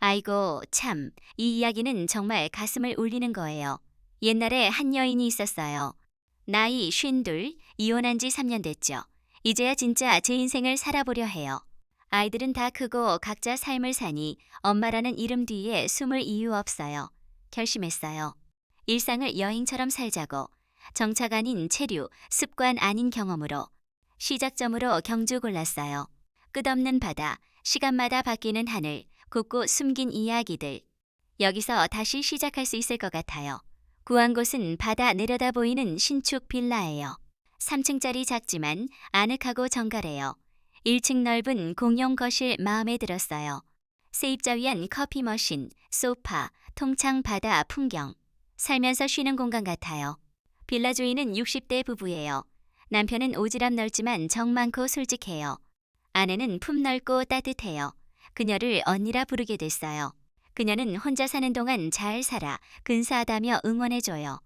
아이고, 참, 이 이야기는 정말 가슴을 울리는 거예요. 옛날에 한 여인이 있었어요. 나이 52, 이혼한 지 3년 됐죠. 이제야 진짜 제 인생을 살아보려 해요. 아이들은 다 크고 각자 삶을 사니 엄마라는 이름 뒤에 숨을 이유 없어요. 결심했어요. 일상을 여행처럼 살자고. 정착 아닌 체류, 습관 아닌 경험으로. 시작점으로 경주 골랐어요. 끝없는 바다, 시간마다 바뀌는 하늘, 곳곳 숨긴 이야기들. 여기서 다시 시작할 수 있을 것 같아요. 구한 곳은 바다 내려다 보이는 신축 빌라예요. 3층짜리 작지만 아늑하고 정갈해요. 1층 넓은 공용 거실 마음에 들었어요. 세입자 위한 커피 머신, 소파, 통창 바다 풍경. 살면서 쉬는 공간 같아요. 빌라 주인은 60대 부부예요. 남편은 오지랖 넓지만 정 많고 솔직해요. 아내는 품 넓고 따뜻해요. 그녀를 언니라 부르게 됐어요. 그녀는 혼자 사는 동안 잘 살아 근사하다며 응원해줘요.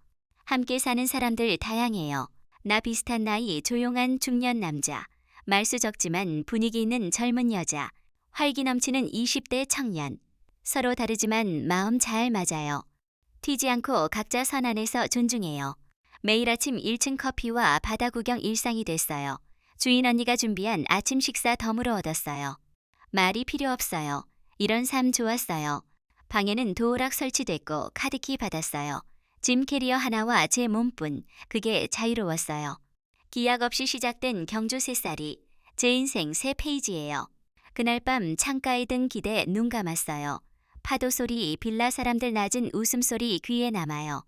함께 사는 사람들 다양해요. 나 비슷한 나이 조용한 중년 남자, 말수 적지만 분위기 있는 젊은 여자, 활기 넘치는 20대 청년. 서로 다르지만 마음 잘 맞아요. 튀지 않고 각자 선 안에서 존중해요. 매일 아침 1층 커피와 바다 구경 일상이 됐어요. 주인 언니가 준비한 아침 식사 덤으로 얻었어요. 말이 필요 없어요. 이런 삶 좋았어요. 방에는 도어락 설치됐고 카드키 받았어요. 짐 캐리어 하나와 제 몸뿐. 그게 자유로웠어요. 기약 없이 시작된 경주 새살이 제 인생 새 페이지예요. 그날 밤 창가에 든 기대 눈 감았어요. 파도 소리, 빌라 사람들 낮은 웃음소리 귀에 남아요.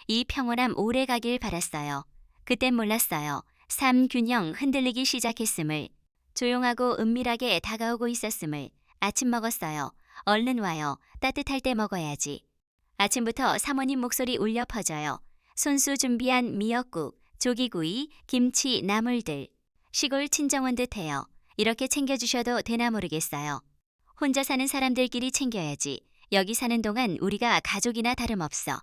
이 평온함 오래 가길 바랐어요. 그땐 몰랐어요. 삶 균형 흔들리기 시작했음을. 조용하고 은밀하게 다가오고 있었음을. 아침 먹었어요. 얼른 와요. 따뜻할 때 먹어야지. 아침부터 사모님 목소리 울려 퍼져요. 손수 준비한 미역국, 조기구이, 김치, 나물들. 시골 친정원 듯해요. 이렇게 챙겨주셔도 되나 모르겠어요. 혼자 사는 사람들끼리 챙겨야지. 여기 사는 동안 우리가 가족이나 다름없어.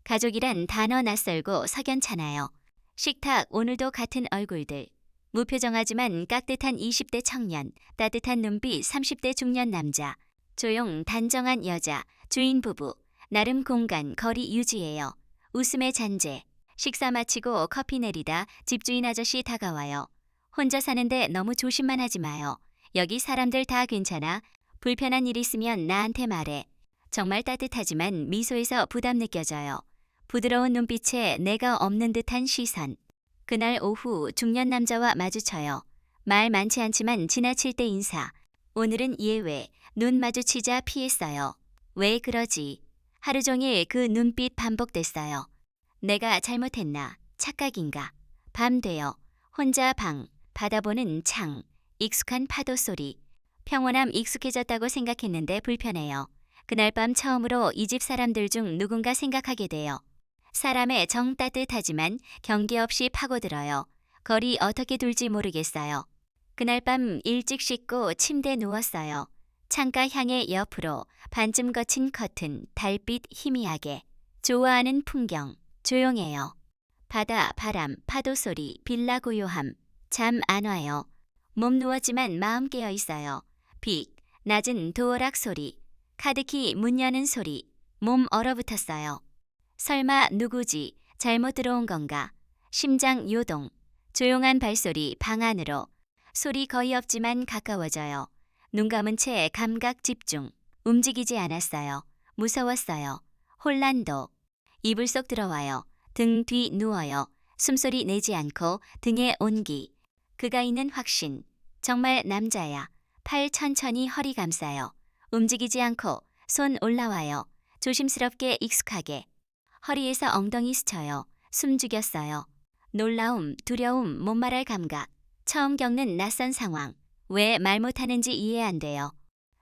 가족이란 단어 낯설고 석연찮아요. 식탁 오늘도 같은 얼굴들. 무표정하지만 깍듯한 20대 청년, 따뜻한 눈빛 30대 중년 남자, 조용 단정한 여자, 주인 부부, 나름 공간, 거리 유지해요. 웃음의 잔재. 식사 마치고 커피 내리다 집주인 아저씨 다가와요. 혼자 사는데 너무 조심만 하지 마요. 여기 사람들 다 괜찮아. 불편한 일 있으면 나한테 말해. 정말 따뜻하지만 미소에서 부담 느껴져요. 부드러운 눈빛에 내가 없는 듯한 시선. 그날 오후 중년 남자와 마주쳐요. 말 많지 않지만 지나칠 때 인사. 오늘은 예외. 눈 마주치자 피했어요. 왜 그러지? 하루 종일 그 눈빛 반복됐어요. 내가 잘못했나? 착각인가? 밤 되어 혼자 방, 바다보는 창, 익숙한 파도 소리. 평온함 익숙해졌다고 생각했는데 불편해요. 그날 밤 처음으로 이 집 사람들 중 누군가 생각하게 돼요. 사람의 정 따뜻하지만 경계 없이 파고들어요. 거리 어떻게 둘지 모르겠어요. 그날 밤 일찍 씻고 침대에 누웠어요. 창가 향해 옆으로 반쯤 거친 커튼, 달빛 희미하게. 좋아하는 풍경, 조용해요. 바다, 바람, 파도 소리, 빌라 고요함. 잠 안 와요. 몸 누웠지만 마음 깨어 있어요. 빅, 낮은 도어락 소리, 카드키 문 여는 소리, 몸 얼어붙었어요. 설마 누구지? 잘못 들어온 건가? 심장 요동, 조용한 발소리 방 안으로. 소리 거의 없지만 가까워져요. 눈 감은 채 감각 집중. 움직이지 않았어요. 무서웠어요. 혼란도. 이불 속 들어와요. 등 뒤 누워요. 숨소리 내지 않고 등에 온기. 그가 있는 확신. 정말 남자야. 팔 천천히 허리 감싸요. 움직이지 않고 손 올라와요. 조심스럽게 익숙하게. 허리에서 엉덩이 스쳐요. 숨 죽였어요. 놀라움, 두려움, 못 말할 감각. 처음 겪는 낯선 상황. 왜 말 못하는지 이해 안 돼요.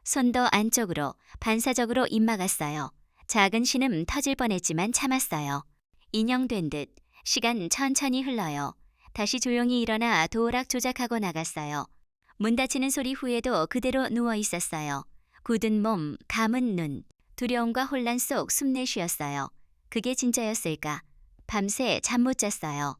손 더 안쪽으로 반사적으로 입 막았어요. 작은 신음 터질 뻔했지만 참았어요. 인형된 듯 시간 천천히 흘러요. 다시 조용히 일어나 도어락 조작하고 나갔어요. 문 닫히는 소리 후에도 그대로 누워 있었어요. 굳은 몸, 감은 눈, 두려움과 혼란 속 숨내 쉬었어요. 그게 진짜였을까? 밤새 잠 못 잤어요.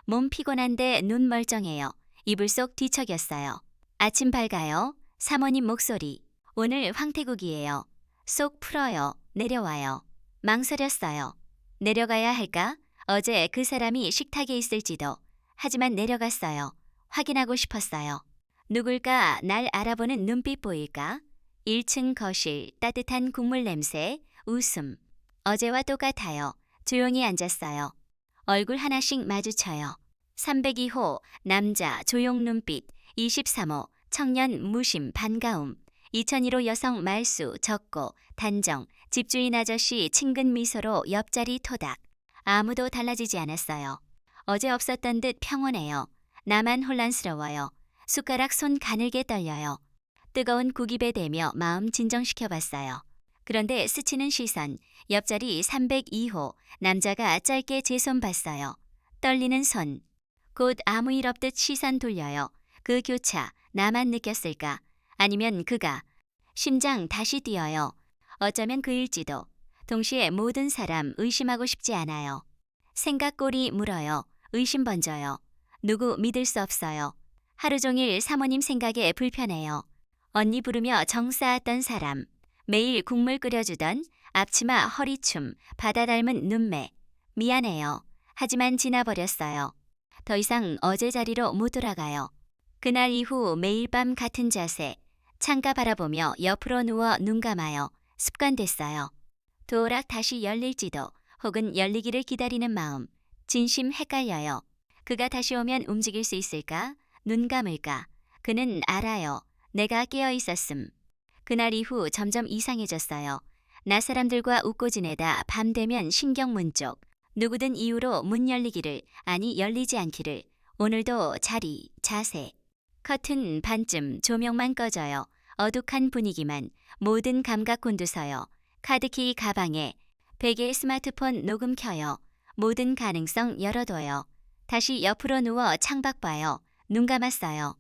몸 피곤한데 눈 멀쩡해요. 이불 속 뒤척였어요. 아침 밝아요. 사모님 목소리. 오늘 황태국이에요. 쏙 풀어요. 내려와요. 망설였어요. 내려가야 할까? 어제 그 사람이 식탁에 있을지도. 하지만 내려갔어요. 확인하고 싶었어요. 누굴까 날 알아보는 눈빛 보일까? 1층 거실, 따뜻한 국물 냄새, 웃음. 어제와 똑같아요. 조용히 앉았어요. 얼굴 하나씩 마주쳐요. 302호, 남자, 조용 눈빛, 23호, 청년, 무심, 반가움, 2001호 여성 말수, 적고, 단정, 집주인 아저씨, 친근 미소로 옆자리 토닥. 아무도 달라지지 않았어요. 어제 없었던 듯 평온해요. 나만 혼란스러워요. 숟가락 손 가늘게 떨려요. 뜨거운 국입에 대며 마음 진정시켜봤어요. 그런데 스치는 시선, 옆자리 302호, 남자가 짧게 제 손 봤어요. 떨리는 손. 곧 아무 일 없듯 시선 돌려요. 그 교차, 나만 느꼈을까? 아니면 그가. 심장 다시 뛰어요. 어쩌면 그일지도. 동시에 모든 사람 의심하고 싶지 않아요. 생각골이 물어요. 의심 번져요. 누구 믿을 수 없어요. 하루 종일 사모님 생각에 불편해요. 언니 부르며 정 쌓았던 사람. 매일 국물 끓여주던 앞치마 허리춤, 바다 닮은 눈매. 미안해요. 하지만 지나버렸어요. 더 이상 어제 자리로 못 돌아가요. 그날 이후 매일 밤 같은 자세. 창가 바라보며 옆으로 누워 눈 감아요. 습관됐어요. 도락 다시 열릴지도 혹은 열리기를 기다리는 마음. 진심 헷갈려요. 그가 다시 오면 움직일 수 있을까? 눈 감을까? 그는 알아요. 내가 깨어 있었음. 그날 이후 점점 이상해졌어요. 나 사람들과 웃고 지내다 밤 되면 신경문쪽. 누구든 이유로 문 열리기를, 아니 열리지 않기를. 오늘도 자리, 자세. 커튼 반쯤 조명만 꺼져요. 어둑한 분위기만. 모든 감각 곤두서요. 카드키 가방에. 베개 스마트폰 녹음 켜요. 모든 가능성 열어둬요. 다시 옆으로 누워 창밖 봐요. 눈 감았어요.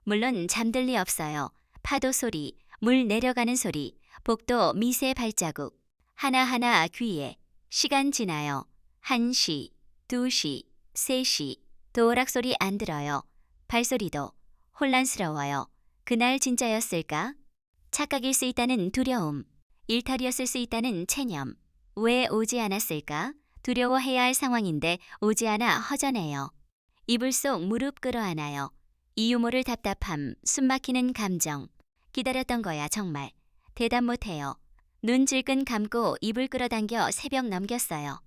물론 잠들 리 없어요. 파도 소리, 물 내려가는 소리, 복도 미세 발자국. 하나하나 귀에. 시간 지나요. 1시, 2시, 3시. 도락 소리 안 들어요. 발소리도. 혼란스러워요. 그날 진짜였을까? 착각일 수 있다는 두려움. 일탈이었을 수 있다는 체념. 왜 오지 않았을까? 두려워해야 할 상황인데 오지 않아 허전해요. 이불 속 무릎 끌어안아요. 이유 모를 답답함, 숨막히는 감정. 기다렸던 거야 정말. 대답 못해요. 눈 질끈 감고 입을 끌어당겨 새벽 넘겼어요.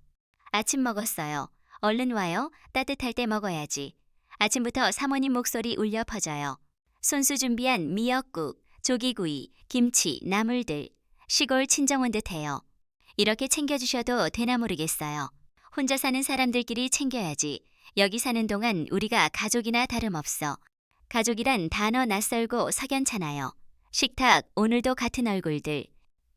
아침 먹었어요. 얼른 와요. 따뜻할 때 먹어야지. 아침부터 사모님 목소리 울려 퍼져요. 손수 준비한 미역국, 조기구이, 김치, 나물들. 시골 친정 온 듯해요. 이렇게 챙겨주셔도 되나 모르겠어요. 혼자 사는 사람들끼리 챙겨야지. 여기 사는 동안 우리가 가족이나 다름없어. 가족이란 단어 낯설고 석연찮아요. 식탁 오늘도 같은 얼굴들.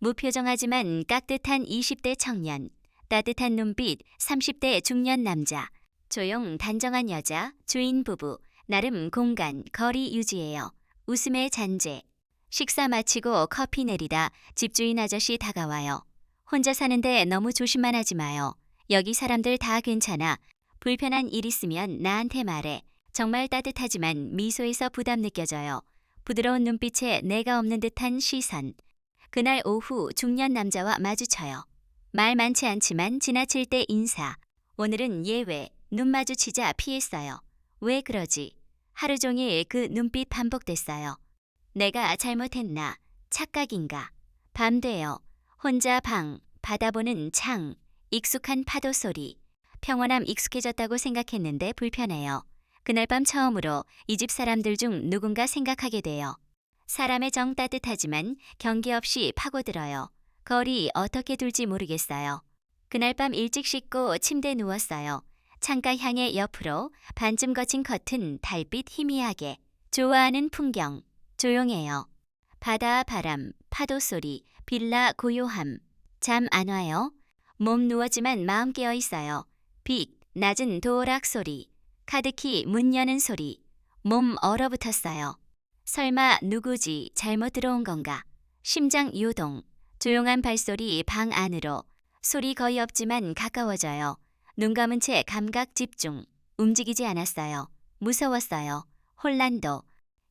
무표정하지만 깍듯한 20대 청년. 따뜻한 눈빛 30대 중년 남자. 조용 단정한 여자, 주인 부부. 나름 공간, 거리 유지해요. 웃음의 잔재. 식사 마치고 커피 내리다 집주인 아저씨 다가와요. 혼자 사는데 너무 조심만 하지 마요. 여기 사람들 다 괜찮아. 불편한 일 있으면 나한테 말해. 정말 따뜻하지만 미소에서 부담 느껴져요. 부드러운 눈빛에 내가 없는 듯한 시선. 그날 오후 중년 남자와 마주쳐요. 말 많지 않지만 지나칠 때 인사. 오늘은 예외. 눈 마주치자 피했어요. 왜 그러지? 하루 종일 그 눈빛 반복됐어요. 내가 잘못했나? 착각인가? 밤 돼요. 혼자 방, 바다 보는 창, 익숙한 파도 소리. 평온함 익숙해졌다고 생각했는데 불편해요. 그날 밤 처음으로 이 집 사람들 중 누군가 생각하게 돼요. 사람의 정 따뜻하지만 경계 없이 파고들어요. 거리 어떻게 둘지 모르겠어요. 그날 밤 일찍 씻고 침대에 누웠어요. 창가 향해 옆으로 반쯤 거친 커튼 달빛 희미하게. 좋아하는 풍경. 조용해요. 바다 바람, 파도 소리, 빌라 고요함. 잠 안 와요? 몸 누웠지만 마음 깨어 있어요. 빛, 낮은 도락 소리. 카드키 문 여는 소리. 몸 얼어붙었어요. 설마 누구지 잘못 들어온 건가? 심장 요동. 조용한 발소리 방 안으로. 소리 거의 없지만 가까워져요. 눈 감은 채 감각 집중. 움직이지 않았어요. 무서웠어요. 혼란도.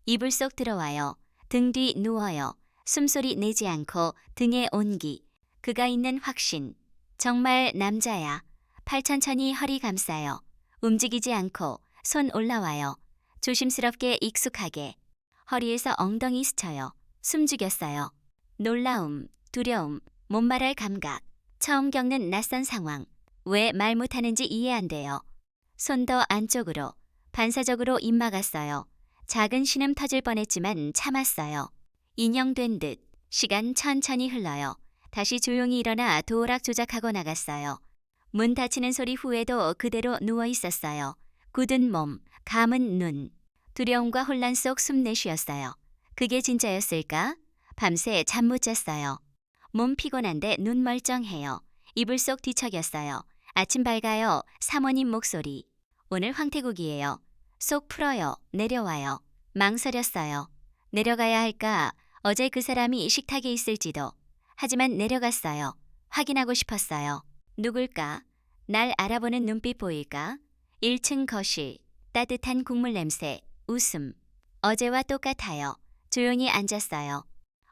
이불 속 들어와요. 등 뒤 누워요. 숨소리 내지 않고 등의 온기, 그가 있는 확신. 정말 남자야. 팔 천천히 허리 감싸요. 움직이지 않고 손 올라와요. 조심스럽게 익숙하게. 허리에서 엉덩이 스쳐요. 숨죽였어요. 놀라움, 두려움, 못 말할 감각. 처음 겪는 낯선 상황. 왜 말 못하는지 이해 안 돼요. 손 더 안쪽으로. 반사적으로 입 막았어요. 작은 신음 터질 뻔했지만 참았어요. 인형된 듯 시간 천천히 흘러요. 다시 조용히 일어나 도어락 조작하고 나갔어요. 문 닫히는 소리 후에도 그대로 누워 있었어요. 굳은 몸, 감은 눈. 두려움과 혼란 속 숨 내쉬었어요. 그게 진짜였을까? 밤새 잠 못 잤어요. 몸 피곤한데 눈 멀쩡해요. 이불 속 뒤척였어요. 아침 밝아요. 사모님 목소리. 오늘 황태국이에요. 속 풀어요. 내려와요. 망설였어요. 내려가야 할까? 어제 그 사람이 식탁에 있을지도. 하지만 내려갔어요. 확인하고 싶었어요. 누굴까? 날 알아보는 눈빛 보일까? 1층 거실. 따뜻한 국물 냄새. 웃음. 어제와 똑같아요. 조용히 앉았어요.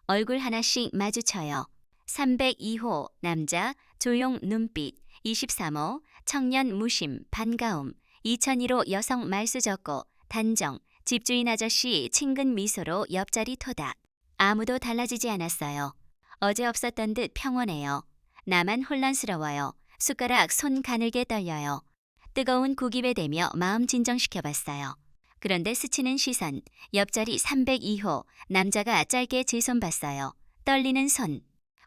얼굴 하나씩 마주쳐요. 302호 남자 조용 눈빛. 23호 청년 무심 반가움. 2002호 여성 말수 적고 단정. 집주인 아저씨 친근 미소로 옆자리 토닥. 아무도 달라지지 않았어요. 어제 없었던 듯 평온해요. 나만 혼란스러워요. 숟가락 손 가늘게 떨려요. 뜨거운 국입에 대며 마음 진정시켜봤어요. 그런데 스치는 시선. 옆자리 302호 남자가 짧게 제 손 봤어요. 떨리는 손.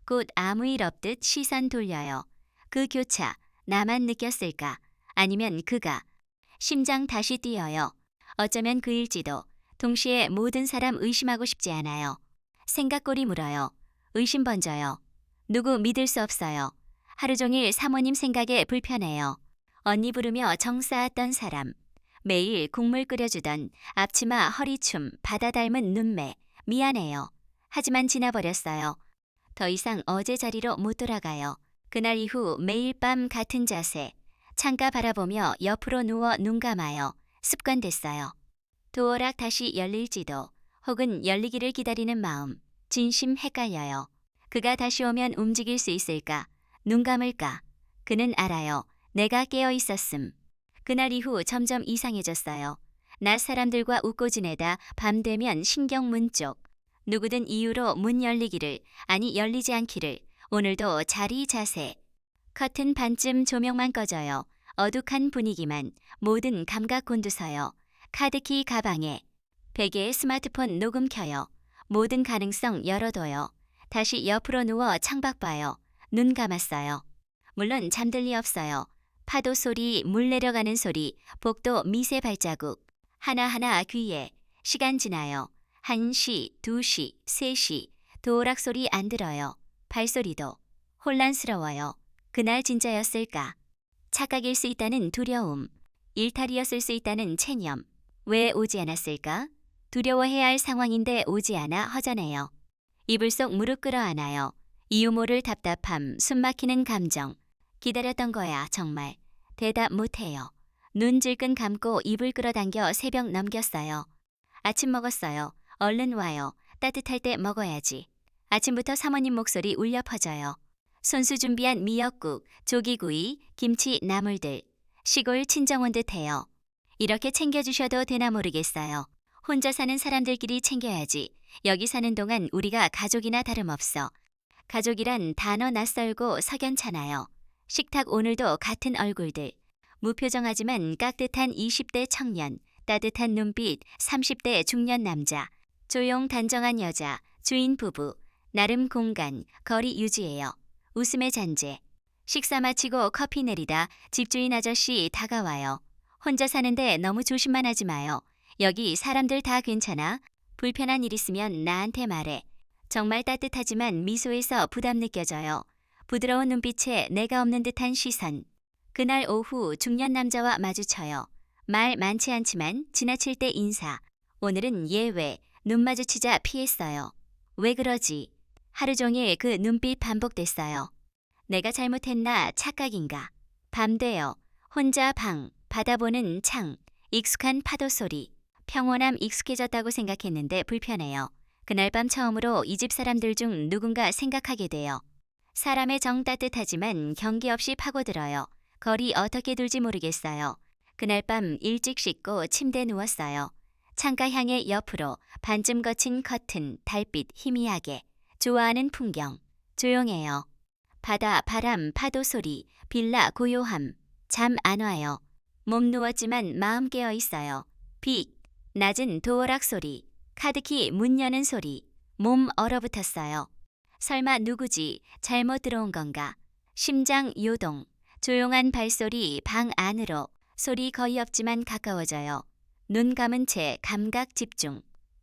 곧 아무 일 없듯 시선 돌려요. 그 교차 나만 느꼈을까? 아니면 그가? 심장 다시 뛰어요. 어쩌면 그일지도. 동시에 모든 사람 의심하고 싶지 않아요. 생각꼬리 물어요. 의심 번져요. 누구 믿을 수 없어요. 하루 종일 사모님 생각에 불편해요. 언니 부르며 정 쌓았던 사람. 매일 국물 끓여주던 앞치마 허리춤 바다 닮은 눈매. 미안해요. 하지만 지나버렸어요. 더 이상 어제 자리로 못 돌아가요. 그날 이후 매일 밤 같은 자세. 창가 바라보며 옆으로 누워 눈 감아요. 습관됐어요. 도어락 다시 열릴지도 혹은 열리기를 기다리는 마음. 진심 헷갈려요. 그가 다시 오면 움직일 수 있을까? 눈 감을까? 그는 알아요. 내가 깨어 있었음. 그날 이후 점점 이상해졌어요. 낮 사람들과 웃고 지내다 밤 되면 신경문 쪽. 누구든 이유로 문 열리기를, 아니 열리지 않기를. 오늘도 자리 자세. 커튼 반쯤 조명만 꺼져요. 어둑한 분위기만. 모든 감각 곤두서요. 카드키 가방에. 베개에 스마트폰 녹음 켜요. 모든 가능성 열어둬요. 다시 옆으로 누워 창밖 봐요. 눈 감았어요. 물론 잠들 리 없어요. 파도 소리, 물 내려가는 소리, 복도 미세 발자국. 하나하나 귀에. 시간 지나요. 1시, 2시, 3시. 도어락 소리 안 들어요. 발소리도. 혼란스러워요. 그날 진짜였을까? 착각일 수 있다는 두려움. 일탈이었을 수 있다는 체념. 왜 오지 않았을까? 두려워해야 할 상황인데 오지 않아 허전해요. 이불 속 무릎 끌어안아요. 이유 모를 답답함, 숨막히는 감정. 기다렸던 거야, 정말. 대답 못해요. 눈 질끈 감고 입을 끌어당겨 새벽 넘겼어요. 아침 먹었어요. 얼른 와요. 따뜻할 때 먹어야지. 아침부터 사모님 목소리 울려 퍼져요. 손수 준비한 미역국, 조기구이, 김치, 나물들. 시골 친정 온 듯해요. 이렇게 챙겨주셔도 되나 모르겠어요. 혼자 사는 사람들끼리 챙겨야지. 여기 사는 동안 우리가 가족이나 다름없어. 가족이란 단어 낯설고 석연찮아요. 식탁 오늘도 같은 얼굴들. 무표정하지만 깍듯한 20대 청년, 따뜻한 눈빛 30대 중년 남자. 조용 단정한 여자, 주인 부부. 나름 공간, 거리 유지해요. 웃음의 잔재. 식사 마치고 커피 내리다 집주인 아저씨 다가와요. 혼자 사는데 너무 조심만 하지 마요. 여기 사람들 다 괜찮아? 불편한 일 있으면 나한테 말해. 정말 따뜻하지만 미소에서 부담 느껴져요. 부드러운 눈빛에 내가 없는 듯한 시선. 그날 오후 중년 남자와 마주쳐요. 말 많지 않지만 지나칠 때 인사. 오늘은 예외. 눈 마주치자 피했어요. 왜 그러지? 하루 종일 그 눈빛 반복됐어요. 내가 잘못했나 착각인가? 밤 되어 혼자 방, 바다 보는 창, 익숙한 파도 소리. 평온함 익숙해졌다고 생각했는데 불편해요. 그날 밤 처음으로 이 집 사람들 중 누군가 생각하게 돼요. 사람의 정 따뜻하지만 경계 없이 파고들어요. 거리 어떻게 둘지 모르겠어요. 그날 밤 일찍 씻고 침대에 누웠어요. 창가 향해 옆으로 반쯤 거친 커튼, 달빛 희미하게. 좋아하는 풍경. 조용해요. 바다, 바람, 파도 소리, 빌라, 고요함. 잠 안 와요. 몸 누웠지만 마음 깨어 있어요. 빅, 낮은 도어락 소리, 카드키 문 여는 소리. 몸 얼어붙었어요. 설마 누구지? 잘못 들어온 건가? 심장 요동. 조용한 발소리 방 안으로. 소리 거의 없지만 가까워져요. 눈 감은 채 감각 집중.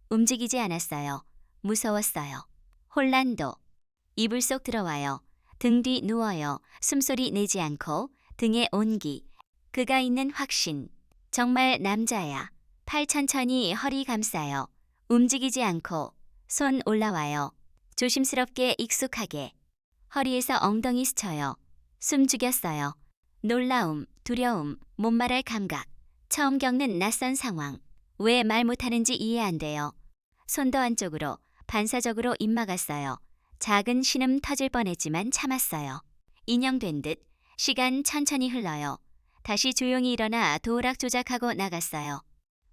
움직이지 않았어요. 무서웠어요. 혼란도. 이불 속 들어와요. 등 뒤 누워요. 숨소리 내지 않고 등에 온기. 그가 있는 확신. 정말 남자야. 팔 천천히 허리 감싸요. 움직이지 않고 손 올라와요. 조심스럽게 익숙하게. 허리에서 엉덩이 스쳐요. 숨 죽였어요. 놀라움, 두려움, 못 말할 감각. 처음 겪는 낯선 상황. 왜 말 못하는지 이해 안 돼요. 손도 안쪽으로 반사적으로 입 막았어요. 작은 신음 터질 뻔했지만 참았어요. 인형된 듯 시간 천천히 흘러요. 다시 조용히 일어나 도어락 조작하고 나갔어요.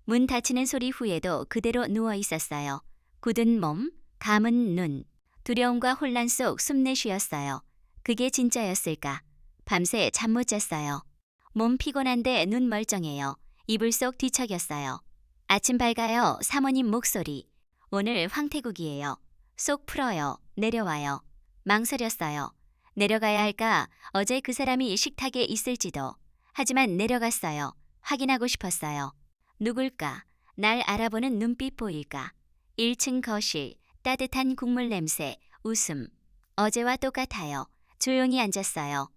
문 닫히는 소리 후에도 그대로 누워 있었어요. 굳은 몸, 감은 눈. 두려움과 혼란 속 숨내 쉬었어요. 그게 진짜였을까? 밤새 잠 못 잤어요. 몸 피곤한데 눈 멀쩡해요. 이불 속 뒤척였어요. 아침 밝아요. 사모님 목소리. 오늘 황태국이에요. 속 풀어요. 내려와요. 망설였어요. 내려가야 할까? 어제 그 사람이 식탁에 있을지도. 하지만 내려갔어요. 확인하고 싶었어요. 누굴까? 날 알아보는 눈빛 보일까? 1층 거실, 따뜻한 국물 냄새, 웃음. 어제와 똑같아요. 조용히 앉았어요.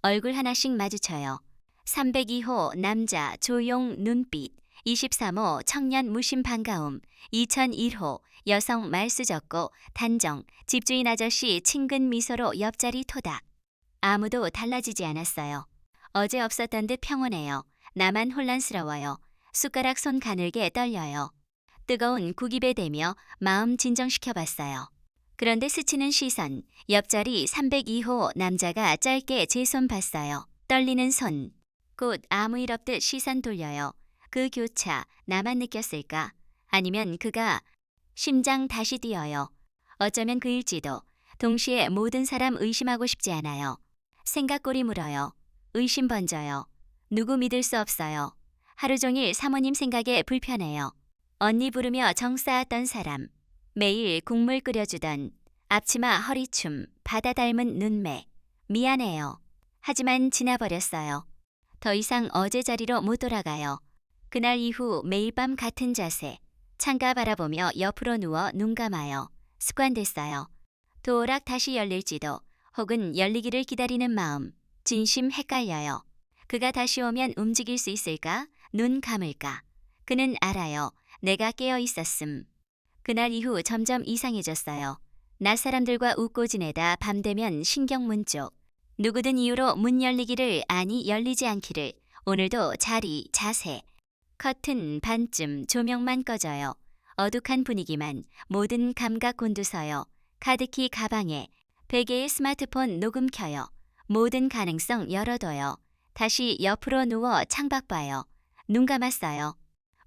얼굴 하나씩 마주쳐요. 302호 남자 조용 눈빛, 23호 청년 무심 반가움, 2001호 여성 말수 적고 단정, 집주인 아저씨 친근 미소로 옆자리 토닥. 아무도 달라지지 않았어요. 어제 없었던 듯 평온해요. 나만 혼란스러워요. 숟가락 손 가늘게 떨려요. 뜨거운 국입에 대며 마음 진정시켜봤어요. 그런데 스치는 시선, 옆자리 302호 남자가 짧게 제 손 봤어요. 떨리는 손. 곧 아무 일 없듯 시선 돌려요. 그 교차 나만 느꼈을까? 아니면 그가 심장 다시 뛰어요. 어쩌면 그일지도. 동시에 모든 사람 의심하고 싶지 않아요. 생각꼬리 물어요. 의심 번져요. 누구 믿을 수 없어요. 하루 종일 사모님 생각에 불편해요. 언니 부르며 정 쌓았던 사람. 매일 국물 끓여주던 앞치마 허리춤, 바다 닮은 눈매. 미안해요. 하지만 지나버렸어요. 더 이상 어제 자리로 못 돌아가요. 그날 이후 매일 밤 같은 자세. 창가 바라보며 옆으로 누워 눈 감아요. 습관됐어요. 도어락 다시 열릴지도 혹은 열리기를 기다리는 마음. 진심 헷갈려요. 그가 다시 오면 움직일 수 있을까? 눈 감을까? 그는 알아요. 내가 깨어 있었음. 그날 이후 점점 이상해졌어요. 낮 사람들과 웃고 지내다 밤 되면 신경문 쪽. 누구든 이유로 문 열리기를 아니 열리지 않기를. 오늘도 자리, 자세. 커튼 반쯤 조명만 꺼져요. 어둑한 분위기만 모든 감각 곤두서요. 카드키 가방에 베개에 스마트폰 녹음 켜요. 모든 가능성 열어둬요. 다시 옆으로 누워 창밖 봐요. 눈 감았어요.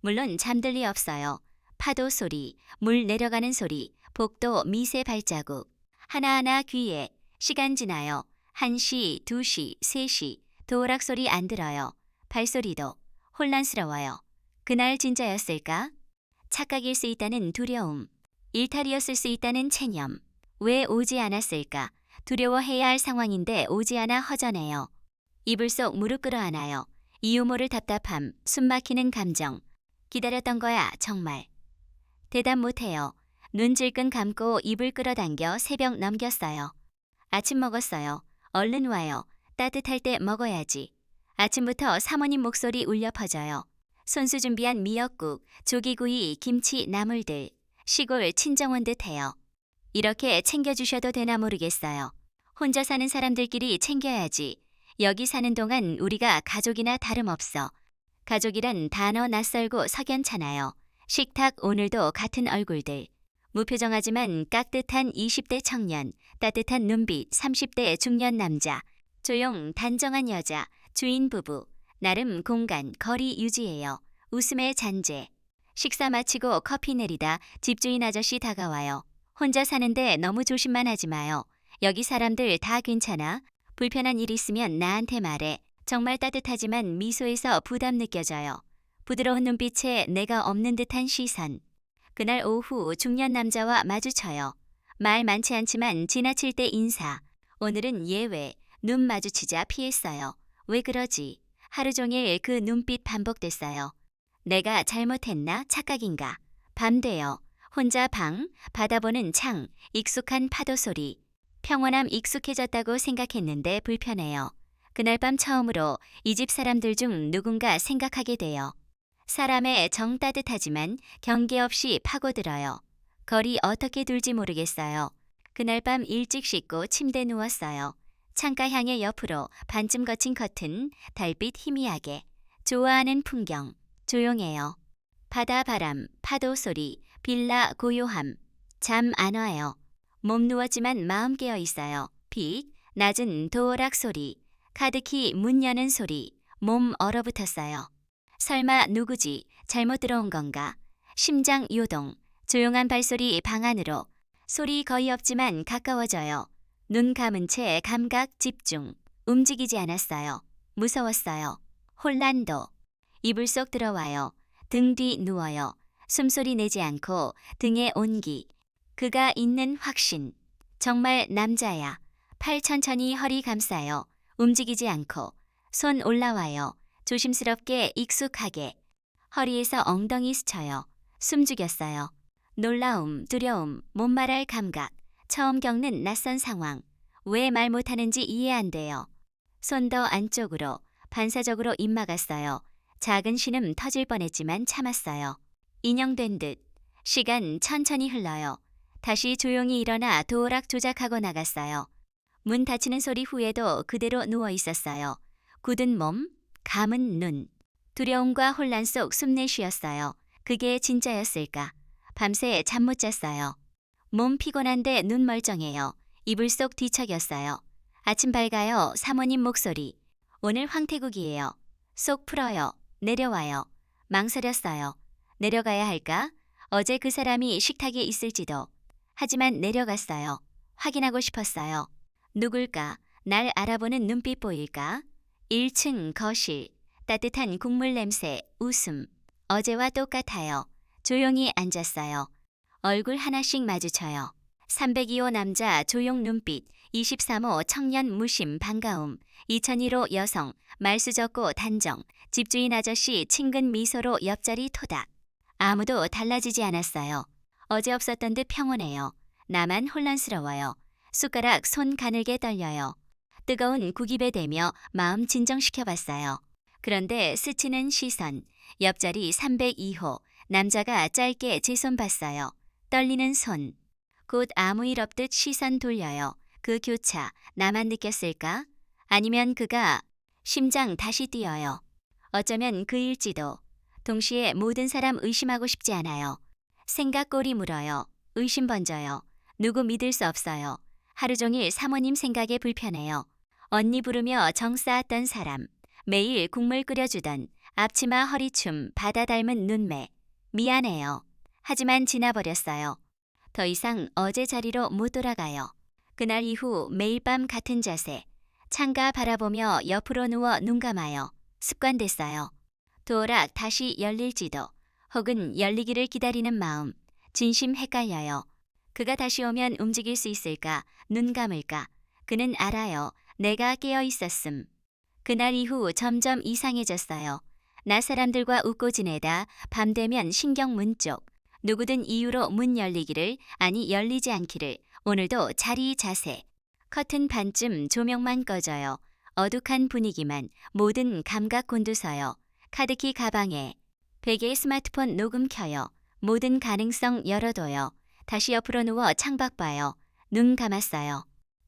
물론 잠들 리 없어요. 파도 소리, 물 내려가는 소리, 복도 미세 발자국. 하나하나 귀에. 시간 지나요. 1시, 2시, 3시. 도어락 소리 안 들어요. 발소리도. 혼란스러워요. 그날 진짜였을까? 착각일 수 있다는 두려움. 일탈이었을 수 있다는 체념. 왜 오지 않았을까? 두려워해야 할 상황인데 오지 않아 허전해요. 이불 속 무릎 끌어안아요. 이유 모를 답답함, 숨막히는 감정. 기다렸던 거야, 정말. 대답 못해요. 눈 질끈 감고 입을 끌어당겨 새벽 넘겼어요. 아침 먹었어요. 얼른 와요. 따뜻할 때 먹어야지. 아침부터 사모님 목소리 울려 퍼져요. 손수 준비한 미역국, 조기구이, 김치, 나물들. 시골 친정 온 듯해요. 이렇게 챙겨주셔도 되나 모르겠어요. 혼자 사는 사람들끼리 챙겨야지. 여기 사는 동안 우리가 가족이나 다름없어. 가족이란 단어 낯설고 석연찮아요. 식탁 오늘도 같은 얼굴들. 무표정하지만 깍듯한 20대 청년, 따뜻한 눈빛 30대 중년 남자, 조용 단정한 여자, 주인 부부, 나름 공간, 거리 유지해요. 웃음의 잔재. 식사 마치고 커피 내리다 집주인 아저씨 다가와요. 혼자 사는데 너무 조심만 하지 마요. 여기 사람들 다 괜찮아. 불편한 일 있으면 나한테 말해. 정말 따뜻하지만 미소에서 부담 느껴져요. 부드러운 눈빛에 내가 없는 듯한 시선. 그날 오후 중년 남자와 마주쳐요. 말 많지 않지만 지나칠 때 인사. 오늘은 예외. 눈 마주치자 피했어요. 왜 그러지? 하루 종일 그 눈빛 반복됐어요. 내가 잘못했나? 착각인가? 밤 돼요. 혼자 방, 바다 보는 창, 익숙한 파도 소리. 평온함 익숙해졌다고 생각했는데 불편해요. 그날 밤 처음으로 이 집 사람들 중 누군가 생각하게 돼요. 사람의 정 따뜻하지만 경계 없이 파고들어요. 거리 어떻게 둘지 모르겠어요. 그날 밤 일찍 씻고 침대 누웠어요. 창가 향해 옆으로 반쯤 거친 커튼, 달빛 희미하게. 좋아하는 풍경, 조용해요. 바다 바람, 파도 소리, 빌라 고요함. 잠 안 와요. 몸 누웠지만 마음 깨어 있어요. 빛, 낮은 도어락 소리, 카드키 문 여는 소리, 몸 얼어붙었어요. 설마 누구지? 잘못 들어온 건가? 심장 요동, 조용한 발소리 방 안으로. 소리 거의 없지만 가까워져요. 눈 감은 채 감각 집중. 움직이지 않았어요. 무서웠어요. 혼란도. 이불 속 들어와요. 등 뒤 누워요. 숨소리 내지 않고 등에 온기. 그가 있는 확신. 정말 남자야. 팔 천천히 허리 감싸요. 움직이지 않고. 손 올라와요. 조심스럽게 익숙하게. 허리에서 엉덩이 스쳐요. 숨죽였어요. 놀라움, 두려움, 못 말할 감각. 처음 겪는 낯선 상황. 왜 말 못하는지 이해 안 돼요. 손 더 안쪽으로. 반사적으로 입 막았어요. 작은 신음 터질 뻔했지만 참았어요. 인형된 듯. 시간 천천히 흘러요. 다시 조용히 일어나 도어락 조작하고 나갔어요. 문 닫히는 소리 후에도 그대로 누워 있었어요. 굳은 몸, 감은 눈. 두려움과 혼란 속 숨내 쉬었어요. 그게 진짜였을까? 밤새 잠 못 잤어요. 몸 피곤한데 눈 멀쩡해요. 이불 속 뒤척였어요. 아침 밝아요. 사모님 목소리. 오늘 황태국이에요. 속 풀어요. 내려와요. 망설였어요. 내려가야 할까? 어제 그 사람이 식탁에 있을지도. 하지만 내려갔어요. 확인하고 싶었어요. 누굴까? 날 알아보는 눈빛 보일까? 1층 거실. 따뜻한 국물 냄새, 웃음. 어제와 똑같아요. 조용히 앉았어요. 얼굴 하나씩 마주쳐요. 302호 남자 조용 눈빛, 23호 청년 무심 반가움, 2001호 여성 말수 적고 단정, 집주인 아저씨 친근 미소로 옆자리 토닥. 아무도 달라지지 않았어요. 어제 없었던 듯 평온해요. 나만 혼란스러워요. 숟가락 손 가늘게 떨려요. 뜨거운 국입에 대며 마음 진정시켜봤어요. 그런데 스치는 시선, 옆자리 302호, 남자가 짧게 제 손 봤어요. 떨리는 손. 곧 아무 일 없듯 시선 돌려요. 그 교차, 나만 느꼈을까? 아니면 그가 심장 다시 뛰어요. 어쩌면 그일지도. 동시에 모든 사람 의심하고 싶지 않아요. 생각골이 물어요. 의심 번져요. 누구 믿을 수 없어요. 하루 종일 사모님 생각에 불편해요. 언니 부르며 정 쌓았던 사람. 매일 국물 끓여주던 앞치마 허리춤 바다 닮은 눈매. 미안해요. 하지만 지나버렸어요. 더 이상 어제 자리로 못 돌아가요. 그날 이후 매일 밤 같은 자세. 창가 바라보며 옆으로 누워 눈 감아요. 습관됐어요. 도어락 다시 열릴지도 혹은 열리기를 기다리는 마음. 진심 헷갈려요. 그가 다시 오면 움직일 수 있을까? 눈 감을까? 그는 알아요. 내가 깨어 있었음. 그날 이후 점점 이상해졌어요. 나 사람들과 웃고 지내다 밤 되면 신경 문 쪽. 누구든 이유로 문 열리기를 아니 열리지 않기를. 오늘도 자리 자세. 커튼 반쯤 조명만 꺼져요. 어둑한 분위기만 모든 감각 곤두서요. 카드키 가방에 베개에 스마트폰 녹음 켜요. 모든 가능성 열어둬요. 다시 옆으로 누워 창밖 봐요. 눈 감았어요.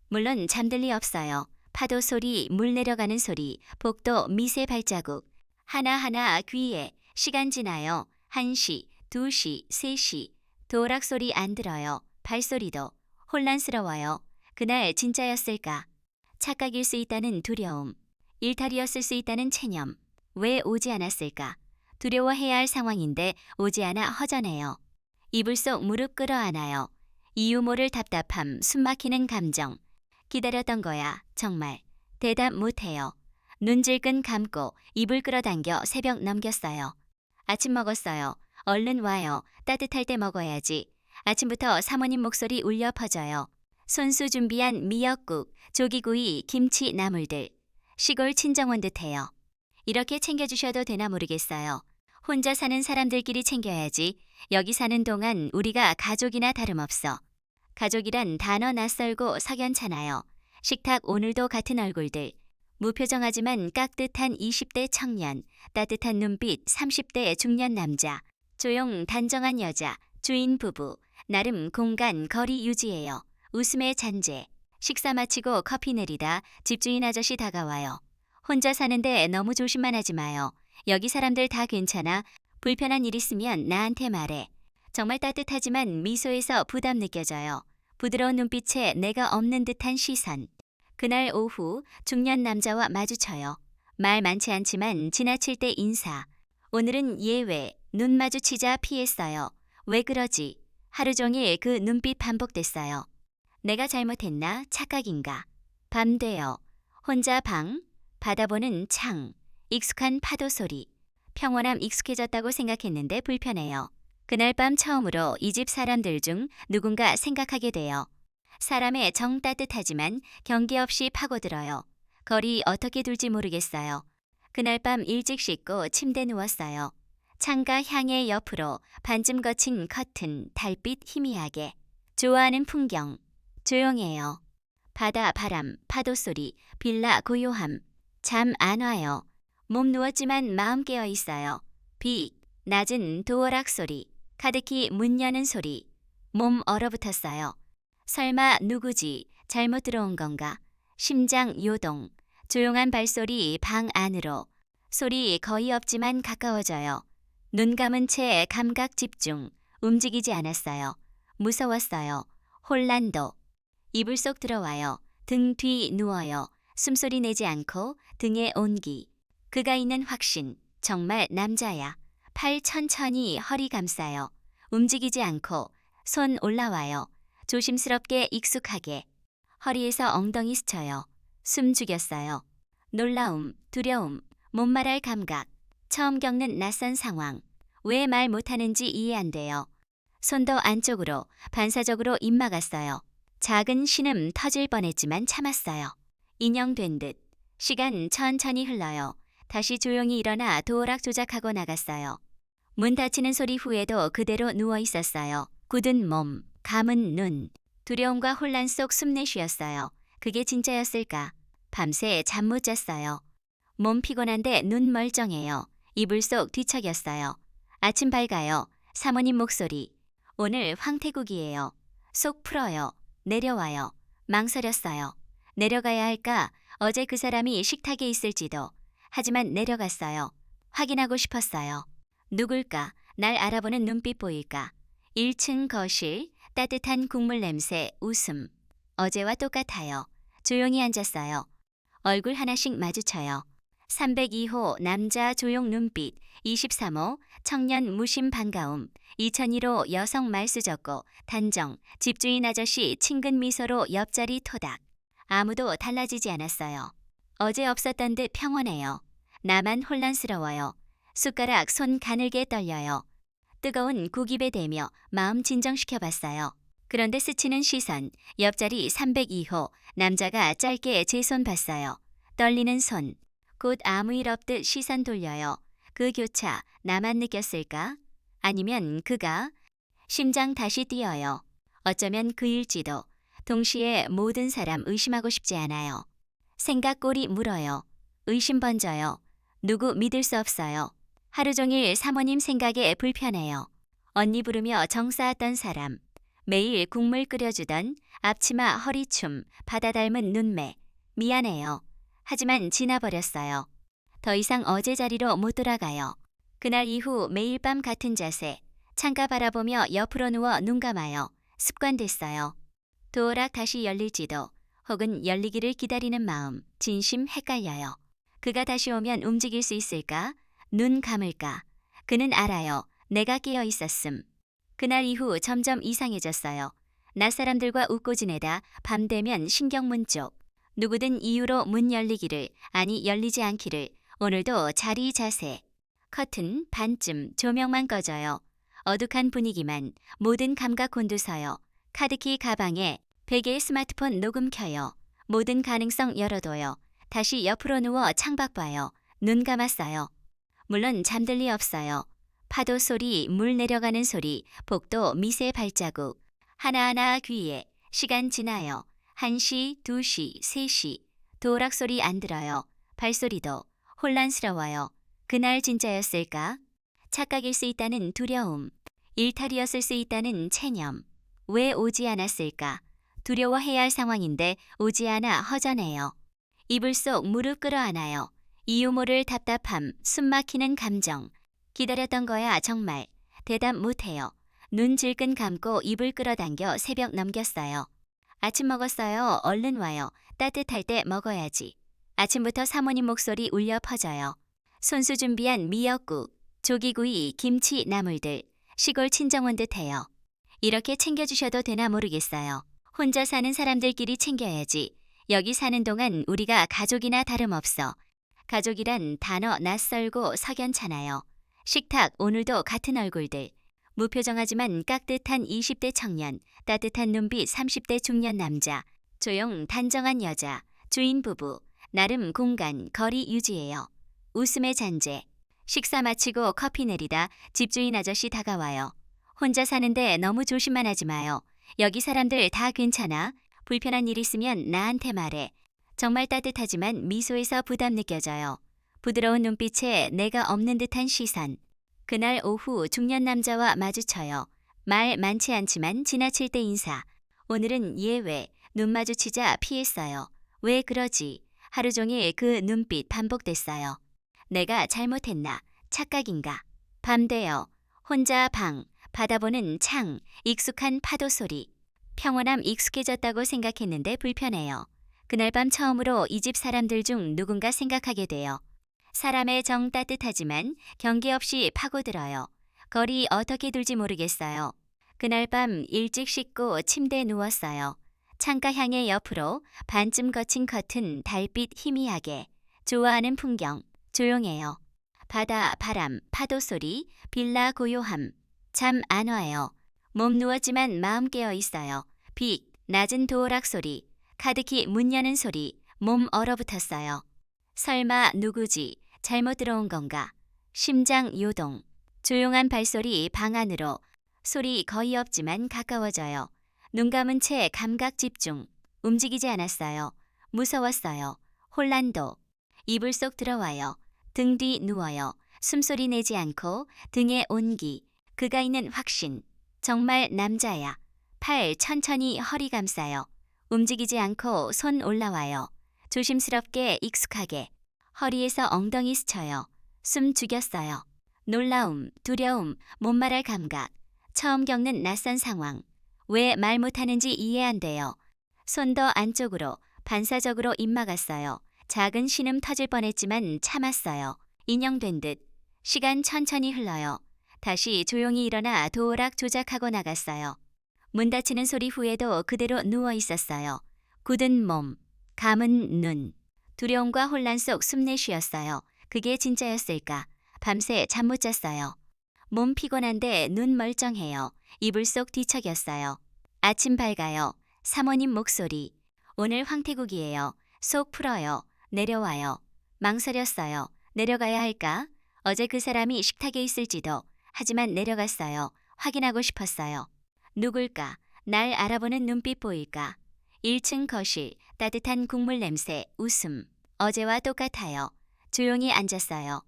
물론 잠들 리 없어요. 파도 소리, 물 내려가는 소리, 복도 미세 발자국. 하나하나 귀에 시간 지나요. 1시, 2시, 3시. 도어락 소리 안 들어요. 발소리도. 혼란스러워요. 그날 진짜였을까? 착각일 수 있다는 두려움. 일탈이었을 수 있다는 체념. 왜 오지 않았을까? 두려워해야 할 상황인데 오지 않아 허전해요. 이불 속 무릎 끌어안아요. 이유 모를 답답함, 숨막히는 감정. 기다렸던 거야, 정말. 대답 못해요. 눈 질끈 감고 이불 끌어당겨 새벽 넘겼어요. 아침 먹었어요. 얼른 와요. 따뜻할 때 먹어야지. 아침부터 사모님 목소리 울려 퍼져요. 손수 준비한 미역국, 조기구이, 김치 나물들. 시골 친정온 듯해요. 이렇게 챙겨주셔도 되나 모르겠어요. 혼자 사는 사람들끼리 챙겨야지. 여기 사는 동안 우리가 가족이나 다름없어. 가족이란 단어 낯설고 석연찮아요. 식탁 오늘도 같은 얼굴들. 무표정하지만 깍듯한 20대 청년, 따뜻한 눈빛 30대 중년 남자, 조용 단정한 여자, 주인 부부, 나름 공간 거리 유지해요. 웃음의 잔재. 식사 마치고 커피 내리다 집주인 아저씨 다가와요. 혼자 사는데 너무 조심만 하지 마요. 여기 사람들 다 괜찮아. 불편한 일 있으면 나한테 말해. 정말 따뜻하지만 미소에서 부담 느껴져요. 부드러운 눈빛에 내가 없는 듯한 시선. 그날 오후 중년 남자와 마주쳐요. 말 많지 않지만 지나칠 때 인사. 오늘은 예외. 눈 마주치자 피했어요. 왜 그러지? 하루 종일 그 눈빛 반복됐어요. 내가 잘못했나? 착각인가? 밤 돼요. 혼자 방, 바다 보는 창, 익숙한 파도 소리. 평온함 익숙해졌다고 생각했는데 불편해요. 그날 밤 처음으로 이 집 사람들 중 누군가 생각하게 돼요. 사람의 정 따뜻하지만 경계 없이 파고들어요. 거리 어떻게 둘지 모르겠어요. 그날 밤 일찍 씻고 침대 누웠어요. 창가 향의 옆으로 반쯤 거친 커튼, 달빛 희미하게. 좋아하는 풍경. 조용해요. 바다 바람, 파도 소리, 빌라 고요함. 잠 안 와요. 몸 누웠지만 마음 깨어 있어요. 비, 낮은 도어락 소리, 카드키 문 여는 소리. 몸 얼어붙었어요. 설마 누구지? 잘못 들어온 건가? 심장 요동. 조용한 발소리 방 안으로. 소리 거의 없지만 가까워져요. 눈 감은 채 감각 집중. 움직이지 않았어요. 무서웠어요. 혼란도. 이불 속 들어와요. 등 뒤 누워요. 숨소리 내지 않고 등에 온기. 그가 있는 확신. 정말 남자야. 팔 천천히 허리 감싸요. 움직이지 않고 손 올라와요. 조심스럽게 익숙하게. 허리에서 엉덩이 스쳐요. 숨 죽였어요. 놀라움, 두려움, 못 말할 감각. 처음 겪는 낯선 상황. 왜 말 못하는지 이해 안 돼요. 손도 안쪽으로 반사적으로 입 막았어요. 작은 신음 터질 뻔했지만 참았어요. 인형된 듯. 시간 천천히 흘러요. 다시 조용히 일어나 도어락 조작하고 나갔어요. 문 닫히는 소리 후에도 그대로 누워 있었어요. 굳은 몸, 감은 눈. 두려움과 혼란 속 숨내 쉬었어요. 그게 진짜였을까? 밤새 잠 못 잤어요. 몸 피곤한데 눈 멀쩡해요. 이불 속 뒤척였어요. 아침 밝아요. 사모님 목소리. 오늘 황태국이에요. 속 풀어요. 내려와요. 망설였어요. 내려가야 할까? 어제 그 사람이 식탁에 있을지도. 하지만 내려갔어요. 확인하고 싶었어요. 누굴까? 날 알아보는 눈빛 보일까? 1층 거실, 따뜻한 국물 냄새, 웃음. 어제와 똑같아요. 조용히 앉았어요. 얼굴 하나씩 마주쳐요. 302호 남자 조용 눈빛, 23호 청년 무심 반가움, 2001호 여성 말수 적고 단정, 집주인 아저씨 친근 미소로 옆자리 토닥. 아무도 달라지지 않았어요. 어제 없었던 듯 평온해요. 나만 혼란스러워요. 숟가락 손 가늘게 떨려요. 뜨거운 국입에 대며 마음 진정시켜봤어요. 그런데 스치는 시선, 옆자리 302호 남자가 짧게 제 손 봤어요. 떨리는 손. 곧 아무 일 없듯 시선 돌려요. 그 교차 나만 느꼈을까? 아니면 그가? 심장 다시 뛰어요. 어쩌면 그일지도. 동시에 모든 사람 의심하고 싶지 않아요. 생각골이 물어요. 의심 번져요. 누구 믿을 수 없어요. 하루 종일 사모님 생각에 불편해요. 언니 부르며 정 쌓았던 사람. 매일 국물 끓여주던 앞치마 허리춤, 바다 닮은 눈매. 미안해요. 하지만 지나버렸어요. 더 이상 어제 자리로 못 돌아가요. 그날 이후 매일 밤 같은 자세. 창가 바라보며 옆으로 누워 눈 감아요. 습관됐어요. 도어락 다시 열릴지도 혹은 열리기를 기다리는 마음, 진심 헷갈려요. 그가 다시 오면 움직일 수 있을까? 눈 감을까? 그는 알아요. 내가 깨어 있었음. 그날 이후 점점 이상해졌어요. 낯사람들과 웃고 지내다 밤 되면 신경문 쪽. 누구든 이유로 문 열리기를, 아니 열리지 않기를. 오늘도 자리 자세. 커튼 반쯤 조명만 꺼져요. 어둑한 분위기만 모든 감각 곤두서요. 카드키 가방에 베개에 스마트폰 녹음 켜요. 모든 가능성 열어둬요. 다시 옆으로 누워 창밖 봐요. 눈 감았어요. 물론 잠들 리 없어요. 파도 소리, 물 내려가는 소리, 복도 미세 발자국. 하나하나 귀에. 시간 지나요. 1시, 2시, 3시. 도락 소리 안 들어요. 발소리도. 혼란스러워요. 그날 진짜였을까? 착각일 수 있다는 두려움. 일탈이었을 수 있다는 체념. 왜 오지 않았을까? 두려워해야 할 상황인데 오지 않아 허전해요. 이불 속 무릎 끌어안아요. 이유 모를 답답함, 숨막히는 감정. 기다렸던 거야 정말. 대답 못해요. 눈 질끈 감고 입을 끌어당겨 새벽 넘겼어요. 아침 먹었어요. 얼른 와요. 따뜻할 때 먹어야지. 아침부터 사모님 목소리 울려 퍼져요. 손수 준비한 미역국, 조기구이, 김치, 나물들. 시골 친정온 듯해요. 이렇게 챙겨주셔도 되나 모르겠어요. 혼자 사는 사람들끼리 챙겨야지. 여기 사는 동안 우리가 가족이나 다름없어. 가족이란 단어 낯설고 석연찮아요. 식탁 오늘도 같은 얼굴들. 무표정하지만 깍듯한 20대 청년, 따뜻한 눈빛 30대 중년 남자, 조용 단정한 여자, 주인 부부, 나름 공간, 거리 유지해요. 웃음의 잔재. 식사 마치고 커피 내리다 집주인 아저씨 다가와요. 혼자 사는데 너무 조심만 하지 마요. 여기 사람들 다 괜찮아. 불편한 일 있으면 나한테 말해. 정말 따뜻하지만 미소에서 부담 느껴져요. 부드러운 눈빛에 내가 없는 듯한 시선. 그날 오후 중년 남자와 마주쳐요. 말 많지 않지만 지나칠 때 인사. 오늘은 예외. 눈 마주치자 피했어요. 왜 그러지? 하루 종일 그 눈빛 반복됐어요. 내가 잘못했나? 착각인가? 밤 돼요. 혼자 방, 바다보는 창, 익숙한 파도 소리. 평온함 익숙해졌다고 생각했는데 불편해요. 그날 밤 처음으로 이 집 사람들 중 누군가 생각하게 돼요. 사람의 정 따뜻하지만 경계 없이 파고들어요. 거리 어떻게 둘지 모르겠어요. 그날 밤 일찍 씻고 침대에 누웠어요. 창가 향해 옆으로 반쯤 거친 커튼 달빛 희미하게. 좋아하는 풍경. 조용해요. 바다, 바람, 파도 소리, 빌라 고요함. 잠 안 와요. 몸 누웠지만 마음 깨어 있어요. 빅, 낮은 도어락 소리, 카드키 문 여는 소리, 몸 얼어붙었어요. 설마 누구지? 잘못 들어온 건가? 심장 요동. 조용한 발소리 방 안으로. 소리 거의 없지만 가까워져요. 눈 감은 채 감각 집중. 움직이지 않았어요. 무서웠어요. 혼란도. 이불 속 들어와요. 등 뒤 누워요. 숨소리 내지 않고 등에 온기. 그가 있는 확신. 정말 남자야. 팔 천천히 허리 감싸요. 움직이지 않고 손 올라와요. 조심스럽게 익숙하게. 허리에서 엉덩이 스쳐요. 숨 죽였어요. 놀라움, 두려움, 못 말할 감각. 처음 겪는 낯선 상황. 왜 말 못하는지 이해 안 돼요. 손 더 안쪽으로, 반사적으로 입 막았어요. 작은 신음 터질 뻔했지만 참았어요. 인형된 듯. 시간 천천히 흘러요. 다시 조용히 일어나 도어락 조작하고 나갔어요. 문 닫히는 소리 후에도 그대로 누워 있었어요. 굳은 몸, 감은 눈. 두려움과 혼란 속 숨내 쉬었어요. 그게 진짜였을까? 밤새 잠 못 잤어요. 몸 피곤한데 눈 멀쩡해요. 이불 속 뒤척였어요. 아침 밝아요. 사모님 목소리. 오늘 황태국이에요. 속 풀어요. 내려와요. 망설였어요. 내려가야 할까? 어제 그 사람이 식탁에 있을지도. 하지만 내려갔어요. 확인하고 싶었어요. 누굴까? 날 알아보는 눈빛 보일까? 1층 거실, 따뜻한 국물 냄새, 웃음. 어제와 똑같아요. 조용히 앉았어요.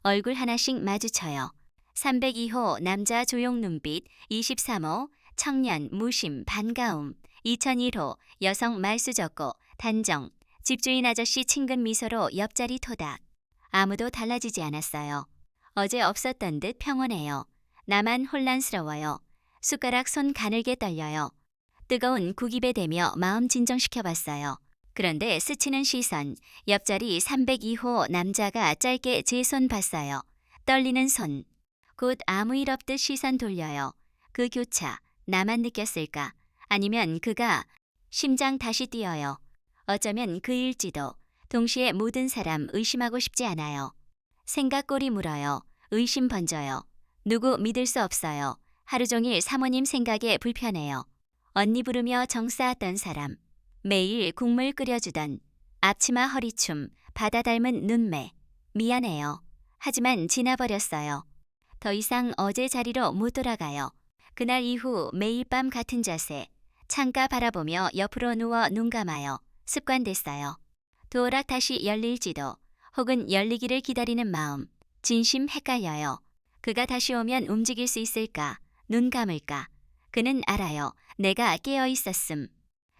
얼굴 하나씩 마주쳐요. 302호 남자 조용 눈빛, 23호 청년 무심 반가움, 2001호 여성 말수 적고 단정, 집주인 아저씨 친근 미소로 옆자리 토닥. 아무도 달라지지 않았어요. 어제 없었던 듯 평온해요. 나만 혼란스러워요. 숟가락 손 가늘게 떨려요. 뜨거운 국입에 대며 마음 진정시켜봤어요. 그런데 스치는 시선, 옆자리 302호 남자가 짧게 제 손 봤어요. 떨리는 손. 곧 아무 일 없듯 시선 돌려요. 그 교차, 나만 느꼈을까? 아니면 그가 심장 다시 뛰어요. 어쩌면 그일지도. 동시에 모든 사람 의심하고 싶지 않아요. 생각꼬리 물어요. 의심 번져요. 누구 믿을 수 없어요. 하루 종일 사모님 생각에 불편해요. 언니 부르며 정 쌓았던 사람. 매일 국물 끓여주던 앞치마 허리춤, 바다 닮은 눈매. 미안해요. 하지만 지나버렸어요. 더 이상 어제 자리로 못 돌아가요. 그날 이후 매일 밤 같은 자세. 창가 바라보며 옆으로 누워 눈 감아요. 습관됐어요. 도어락 다시 열릴지도 혹은 열리기를 기다리는 마음. 진심 헷갈려요. 그가 다시 오면 움직일 수 있을까? 눈 감을까? 그는 알아요. 내가 깨어 있었음.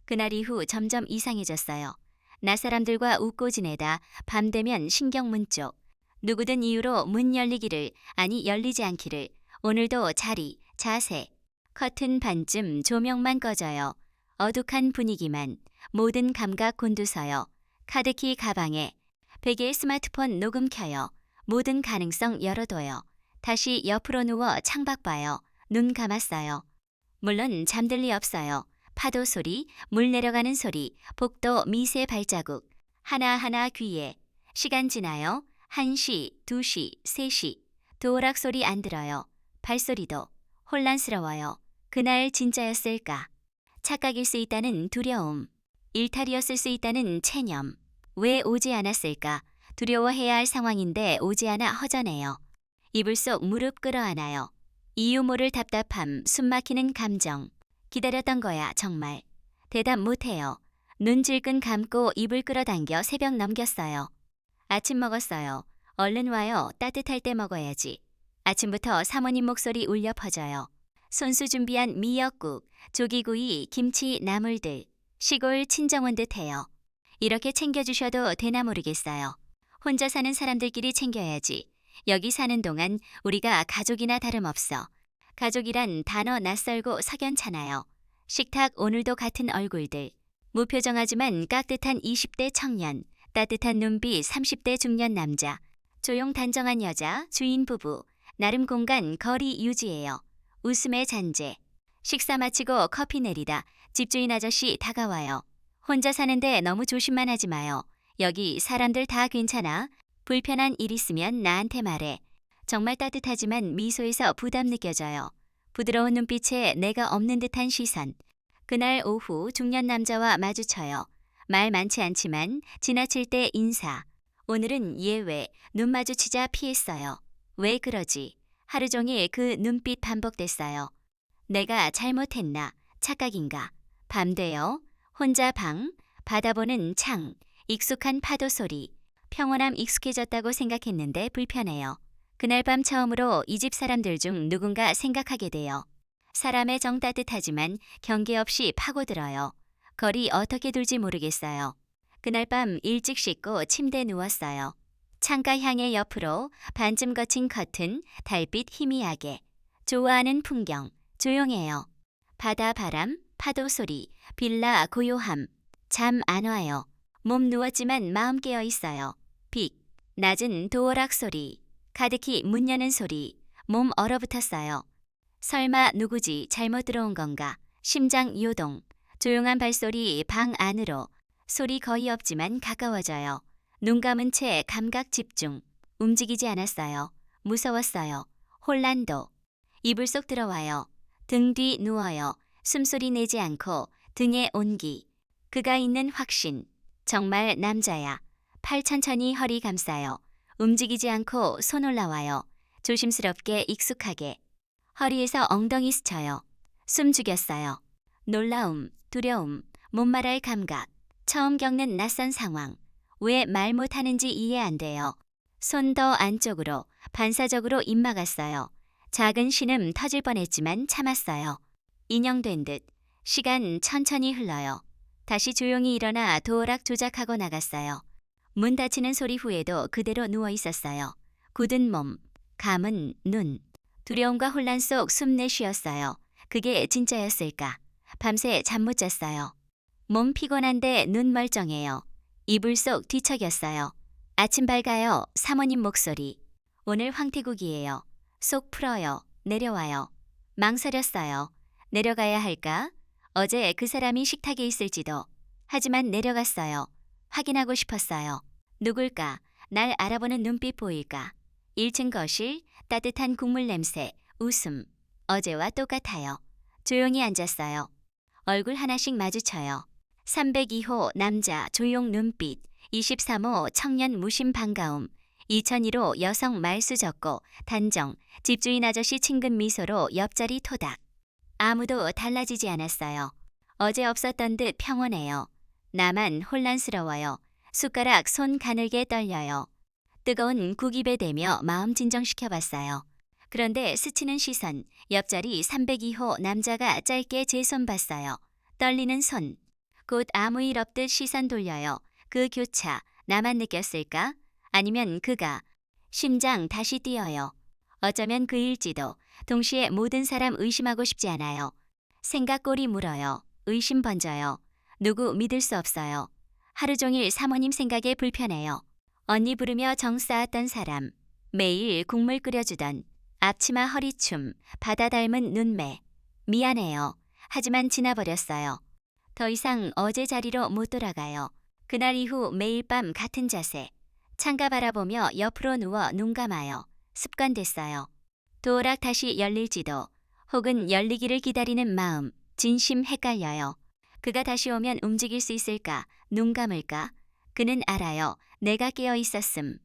그날 이후 점점 이상해졌어요. 나 사람들과 웃고 지내다 밤 되면 신경문 쪽. 누구든 이유로 문 열리기를, 아니 열리지 않기를. 오늘도 자리, 자세. 커튼 반쯤 조명만 꺼져요. 어둑한 분위기만. 모든 감각 곤두서요. 카드키 가방에. 베개에 스마트폰 녹음 켜요. 모든 가능성 열어둬요. 다시 옆으로 누워 창밖 봐요. 눈 감았어요. 물론 잠들 리 없어요. 파도 소리, 물 내려가는 소리, 복도 미세 발자국. 하나하나 귀에. 시간 지나요. 1시, 2시, 3시. 도어락 소리 안 들어요. 발소리도. 혼란스러워요. 그날 진짜였을까? 착각일 수 있다는 두려움. 일탈이었을 수 있다는 체념. 왜 오지 않았을까? 두려워해야 할 상황인데 오지 않아 허전해요. 이불 속 무릎 끌어안아요. 이유 모를 답답함, 숨막히는 감정. 기다렸던 거야, 정말. 대답 못해요. 눈 질끈 감고 입을 끌어당겨 새벽 넘겼어요. 아침 먹었어요. 얼른 와요. 따뜻할 때 먹어야지. 아침부터 사모님 목소리 울려 퍼져요. 손수 준비한 미역국, 조기구이, 김치, 나물들. 시골 친정온 듯해요. 이렇게 챙겨주셔도 되나 모르겠어요. 혼자 사는 사람들끼리 챙겨야지. 여기 사는 동안 우리가 가족이나 다름없어. 가족이란 단어 낯설고 석연찮아요. 식탁 오늘도 같은 얼굴들. 무표정하지만 깍듯한 20대 청년. 따뜻한 눈빛 30대 중년 남자. 조용 단정한 여자, 주인 부부. 나름 공간 거리 유지해요. 웃음의 잔재. 식사 마치고 커피 내리다 집주인 아저씨 다가와요. 혼자 사는데 너무 조심만 하지 마요. 여기 사람들 다 괜찮아. 불편한 일 있으면 나한테 말해. 정말 따뜻하지만 미소에서 부담 느껴져요. 부드러운 눈빛에 내가 없는 듯한 시선. 그날 오후 중년 남자와 마주쳐요. 말 많지 않지만 지나칠 때 인사. 오늘은 예외. 눈 마주치자 피했어요. 왜 그러지? 하루 종일 그 눈빛 반복됐어요. 내가 잘못했나? 착각인가? 밤 돼요. 혼자 방, 바다 보는 창, 익숙한 파도 소리. 평온함 익숙해졌다고 생각했는데 불편해요. 그날 밤 처음으로 이 집 사람들 중 누군가 생각하게 돼요. 사람의 정 따뜻하지만 경계 없이 파고들어요. 거리 어떻게 둘지 모르겠어요. 그날 밤 일찍 씻고 침대에 누웠어요. 창가 향해 옆으로 반쯤 거친 커튼, 달빛 희미하게. 좋아하는 풍경, 조용해요. 바다 바람, 파도 소리, 빌라 고요함. 잠 안 와요. 몸 누웠지만 마음 깨어 있어요. 빅, 낮은 도어락 소리, 카드키 문 여는 소리, 몸 얼어붙었어요. 설마 누구지 잘못 들어온 건가? 심장 요동, 조용한 발소리 방 안으로. 소리 거의 없지만 가까워져요. 눈 감은 채 감각 집중. 움직이지 않았어요. 무서웠어요. 혼란도. 이불 속 들어와요. 등 뒤 누워요. 숨소리 내지 않고 등에 온기. 그가 있는 확신. 정말 남자야. 팔 천천히 허리 감싸요. 움직이지 않고 손 올라와요. 조심스럽게 익숙하게. 허리에서 엉덩이 스쳐요. 숨 죽였어요. 놀라움, 두려움, 못 말할 감각. 처음 겪는 낯선 상황. 왜 말 못하는지 이해 안 돼요. 손 더 안쪽으로, 반사적으로 입 막았어요. 작은 신음 터질 뻔했지만 참았어요. 인형된 듯. 시간 천천히 흘러요. 다시 조용히 일어나 도어락 조작하고 나갔어요. 문 닫히는 소리 후에도 그대로 누워 있었어요. 굳은 몸, 감은 눈. 두려움과 혼란 속 숨내 쉬었어요. 그게 진짜였을까? 밤새 잠 못 잤어요. 몸 피곤한데 눈 멀쩡해요. 이불 속 뒤척였어요. 아침 밝아요. 사모님 목소리. 오늘 황태국이에요. 속 풀어요. 내려와요. 망설였어요. 내려가야 할까? 어제 그 사람이 식탁에 있을지도. 하지만 내려갔어요. 확인하고 싶었어요. 누굴까? 날 알아보는 눈빛 보일까? 1층 거실, 따뜻한 국물 냄새, 웃음. 어제와 똑같아요. 조용히 앉았어요. 얼굴 하나씩 마주쳐요. 302호 남자 조용 눈빛, 23호 청년 무심 반가움, 2001호 여성 말수 적고 단정, 집주인 아저씨 친근 미소로 옆자리 토닥. 아무도 달라지지 않았어요. 어제 없었던 듯 평온해요. 나만 혼란스러워요. 숟가락 손 가늘게 떨려요. 뜨거운 국입에 대며 마음 진정시켜봤어요. 그런데 스치는 시선, 옆자리 302호 남자가 짧게 제 손 봤어요. 떨리는 손. 곧 아무 일 없듯 시선 돌려요. 그 교차, 나만 느꼈을까? 아니면 그가. 심장 다시 뛰어요. 어쩌면 그일지도. 동시에 모든 사람 의심하고 싶지 않아요. 생각 꼬리 물어요. 의심 번져요. 누구 믿을 수 없어요. 하루 종일 사모님 생각에 불편해요. 언니 부르며 정 쌓았던 사람. 매일 국물 끓여주던. 앞치마 허리춤, 바다 닮은 눈매. 미안해요. 하지만 지나버렸어요. 더 이상 어제 자리로 못 돌아가요. 그날 이후 매일 밤 같은 자세. 창가 바라보며 옆으로 누워 눈 감아요. 습관됐어요. 도어락 다시 열릴지도. 혹은 열리기를 기다리는 마음. 진심 헷갈려요. 그가 다시 오면 움직일 수 있을까? 눈 감을까? 그는 알아요. 내가 깨어 있었음.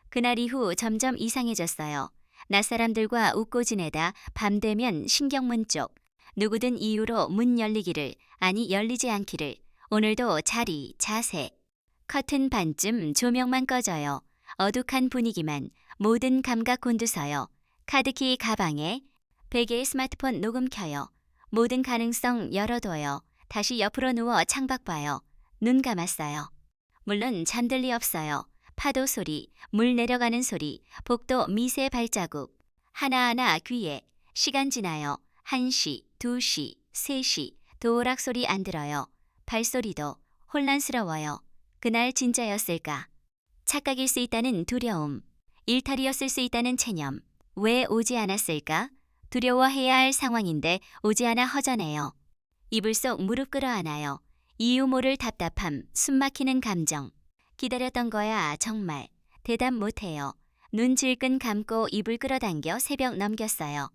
그날 이후 점점 이상해졌어요. 낯사람들과 웃고 지내다 밤 되면 신경문 쪽. 누구든 이유로 문 열리기를, 아니 열리지 않기를. 오늘도 자리, 자세. 커튼 반쯤 조명만 꺼져요. 어둑한 분위기만. 모든 감각 곤두서요. 카드키 가방에. 베개에 스마트폰 녹음 켜요. 모든 가능성 열어둬요. 다시 옆으로 누워 창밖 봐요. 눈 감았어요. 물론 잠들 리 없어요. 파도 소리, 물 내려가는 소리, 복도 미세 발자국. 하나하나 귀에. 시간 지나요. 1시, 2시, 3시. 도어락 소리 안 들어요. 발소리도. 혼란스러워요. 그날 진짜였을까? 착각일 수 있다는 두려움. 일탈이었을 수 있다는 체념. 왜 오지 않았을까? 두려워해야 할 상황인데 오지 않아 허전해요. 이불 속 무릎 끌어안아요. 이유 모를 답답함, 숨막히는 감정. 기다렸던 거야 정말. 대답 못해요. 눈 질끈 감고 이불 끌어당겨 새벽 넘겼어요.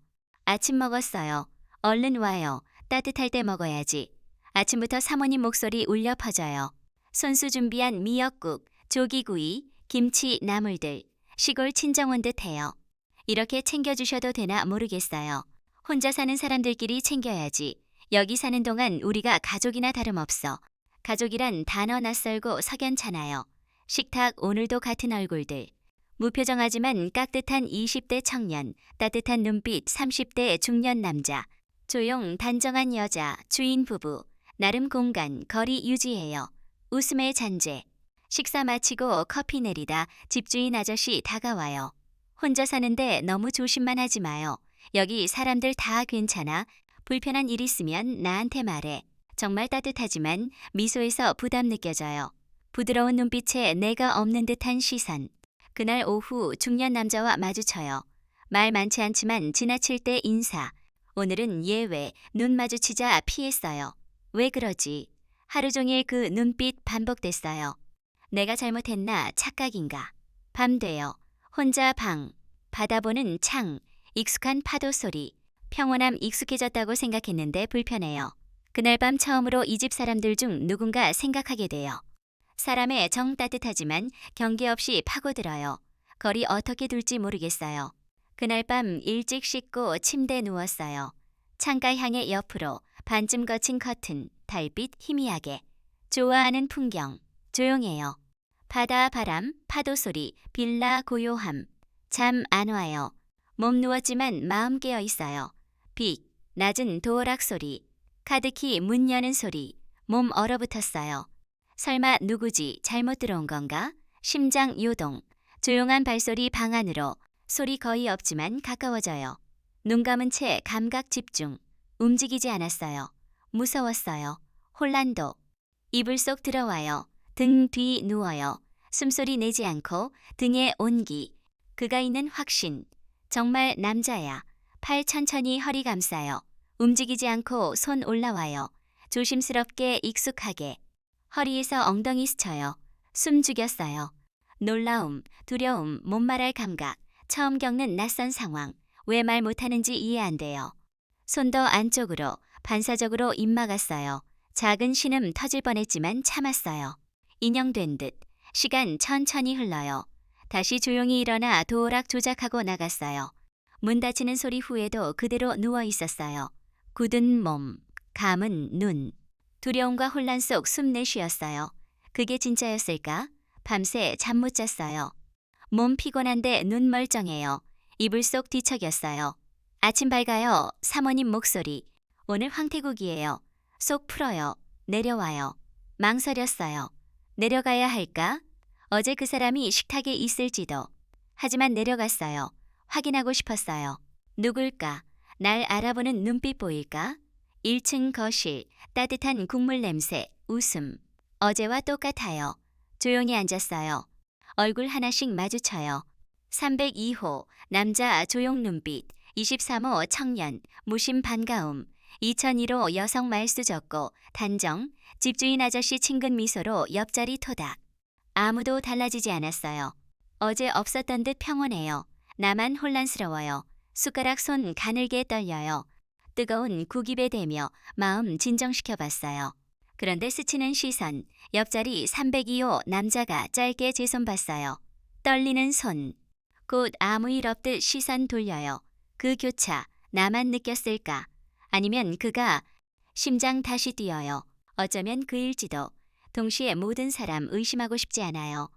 아침 먹었어요. 얼른 와요. 따뜻할 때 먹어야지. 아침부터 사모님 목소리 울려 퍼져요. 손수 준비한 미역국, 조기구이, 김치 나물들. 시골 친정 온 듯해요. 이렇게 챙겨주셔도 되나 모르겠어요. 혼자 사는 사람들끼리 챙겨야지. 여기 사는 동안 우리가 가족이나 다름없어. 가족이란 단어 낯설고 석연찮아요. 식탁 오늘도 같은 얼굴들. 무표정하지만 깍듯한 20대 청년, 따뜻한 눈빛 30대 중년 남자. 조용 단정한 여자, 주인 부부. 나름 공간, 거리 유지해요. 웃음의 잔재. 식사 마치고 커피 내리다 집주인 아저씨 다가와요. 혼자 사는데 너무 조심만 하지 마요. 여기 사람들 다 괜찮아. 불편한 일 있으면 나한테 말해. 정말 따뜻하지만 미소에서 부담 느껴져요. 부드러운 눈빛에 내가 없는 듯한 시선. 그날 오후 중년 남자와 마주쳐요. 말 많지 않지만 지나칠 때 인사. 오늘은 예외. 눈 마주치자 피했어요. 왜 그러지? 하루 종일 그 눈빛 반복됐어요. 내가 잘못했나 착각인가? 밤 돼요. 혼자 방. 바다 보는 창. 익숙한 파도 소리. 평온함 익숙해졌다고 생각했는데 불편해요. 그날 밤 처음으로 이 집 사람들 중 누군가 생각하게 돼요. 사람의 정 따뜻하지만 경계 없이 파고들어요. 거리 어떻게 둘지 모르겠어요. 그날 밤 일찍 씻고 침대에 누웠어요. 창가 향해 옆으로 반쯤 거친 커튼, 달빛 희미하게. 좋아하는 풍경, 조용해요. 바다 바람, 파도 소리, 빌라 고요함. 잠 안 와요. 몸 누웠지만 마음 깨어 있어요. 빅, 낮은 도어락 소리, 카드키 문 여는 소리, 몸 얼어붙었어요. 설마 누구지 잘못 들어온 건가? 심장 요동, 조용한 발소리 방 안으로, 소리 거의 없지만 가까워져요. 눈 감은 채 감각 집중. 움직이지 않았어요. 무서웠어요. 혼란도. 이불 속 들어와요. 등 뒤 누워요. 숨소리 내지 않고 등에 온기. 그가 있는 확신. 정말 남자야. 팔 천천히 허리 감싸요. 움직이지 않고 손 올라와요. 조심스럽게 익숙하게. 허리에서 엉덩이 스쳐요. 숨 죽였어요. 놀라움, 두려움, 못 말할 감각. 처음 겪는 낯선 상황. 왜 말 못하는지 이해 안 돼요. 손 더 안쪽으로, 반사적으로 입 막았어요. 작은 신음 터질 뻔했지만 참았어요. 인형된 듯. 시간 천천히 흘러요. 다시 조용히 일어나 도어락 조작하고 나갔어요. 문 닫히는 소리 후에도 그대로 누워 있었어요. 굳은 몸, 감은 눈. 두려움과 혼란 속 숨 내쉬었어요. 그게 진짜였을까? 밤새 잠 못 잤어요. 몸 피곤한데 눈 멀쩡해요. 이불 속 뒤척였어요. 아침 밝아요. 사모님 목소리. 오늘 황태국이에요. 속 풀어요. 내려와요. 망설였어요. 내려가야 할까? 어제 그 사람이 식탁에 있을지도. 하지만 내려갔어요. 확인하고 싶었어요. 누굴까? 날 알아보는 눈빛 보일까? 1층 거실, 따뜻한 국물 냄새, 웃음. 어제와 똑같아요. 조용히 앉았어요. 얼굴 하나씩 마주쳐요. 302호, 남자 조용 눈빛, 23호 청년, 무심 반가움, 2001호 여성 말수 적고, 단정, 집주인 아저씨 친근 미소로 옆자리 토닥. 아무도 달라지지 않았어요. 어제 없었던 듯 평온해요. 나만 혼란스러워요. 숟가락 손 가늘게 떨려요. 뜨거운 국입에 대며 마음 진정시켜봤어요. 그런데 스치는 시선, 옆자리 302호 남자가 짧게 제 손 봤어요. 떨리는 손. 곧 아무 일 없듯 시선 돌려요. 그 교차, 나만 느꼈을까? 아니면 그가 심장 다시 뛰어요. 어쩌면 그일지도. 동시에 모든 사람 의심하고 싶지 않아요.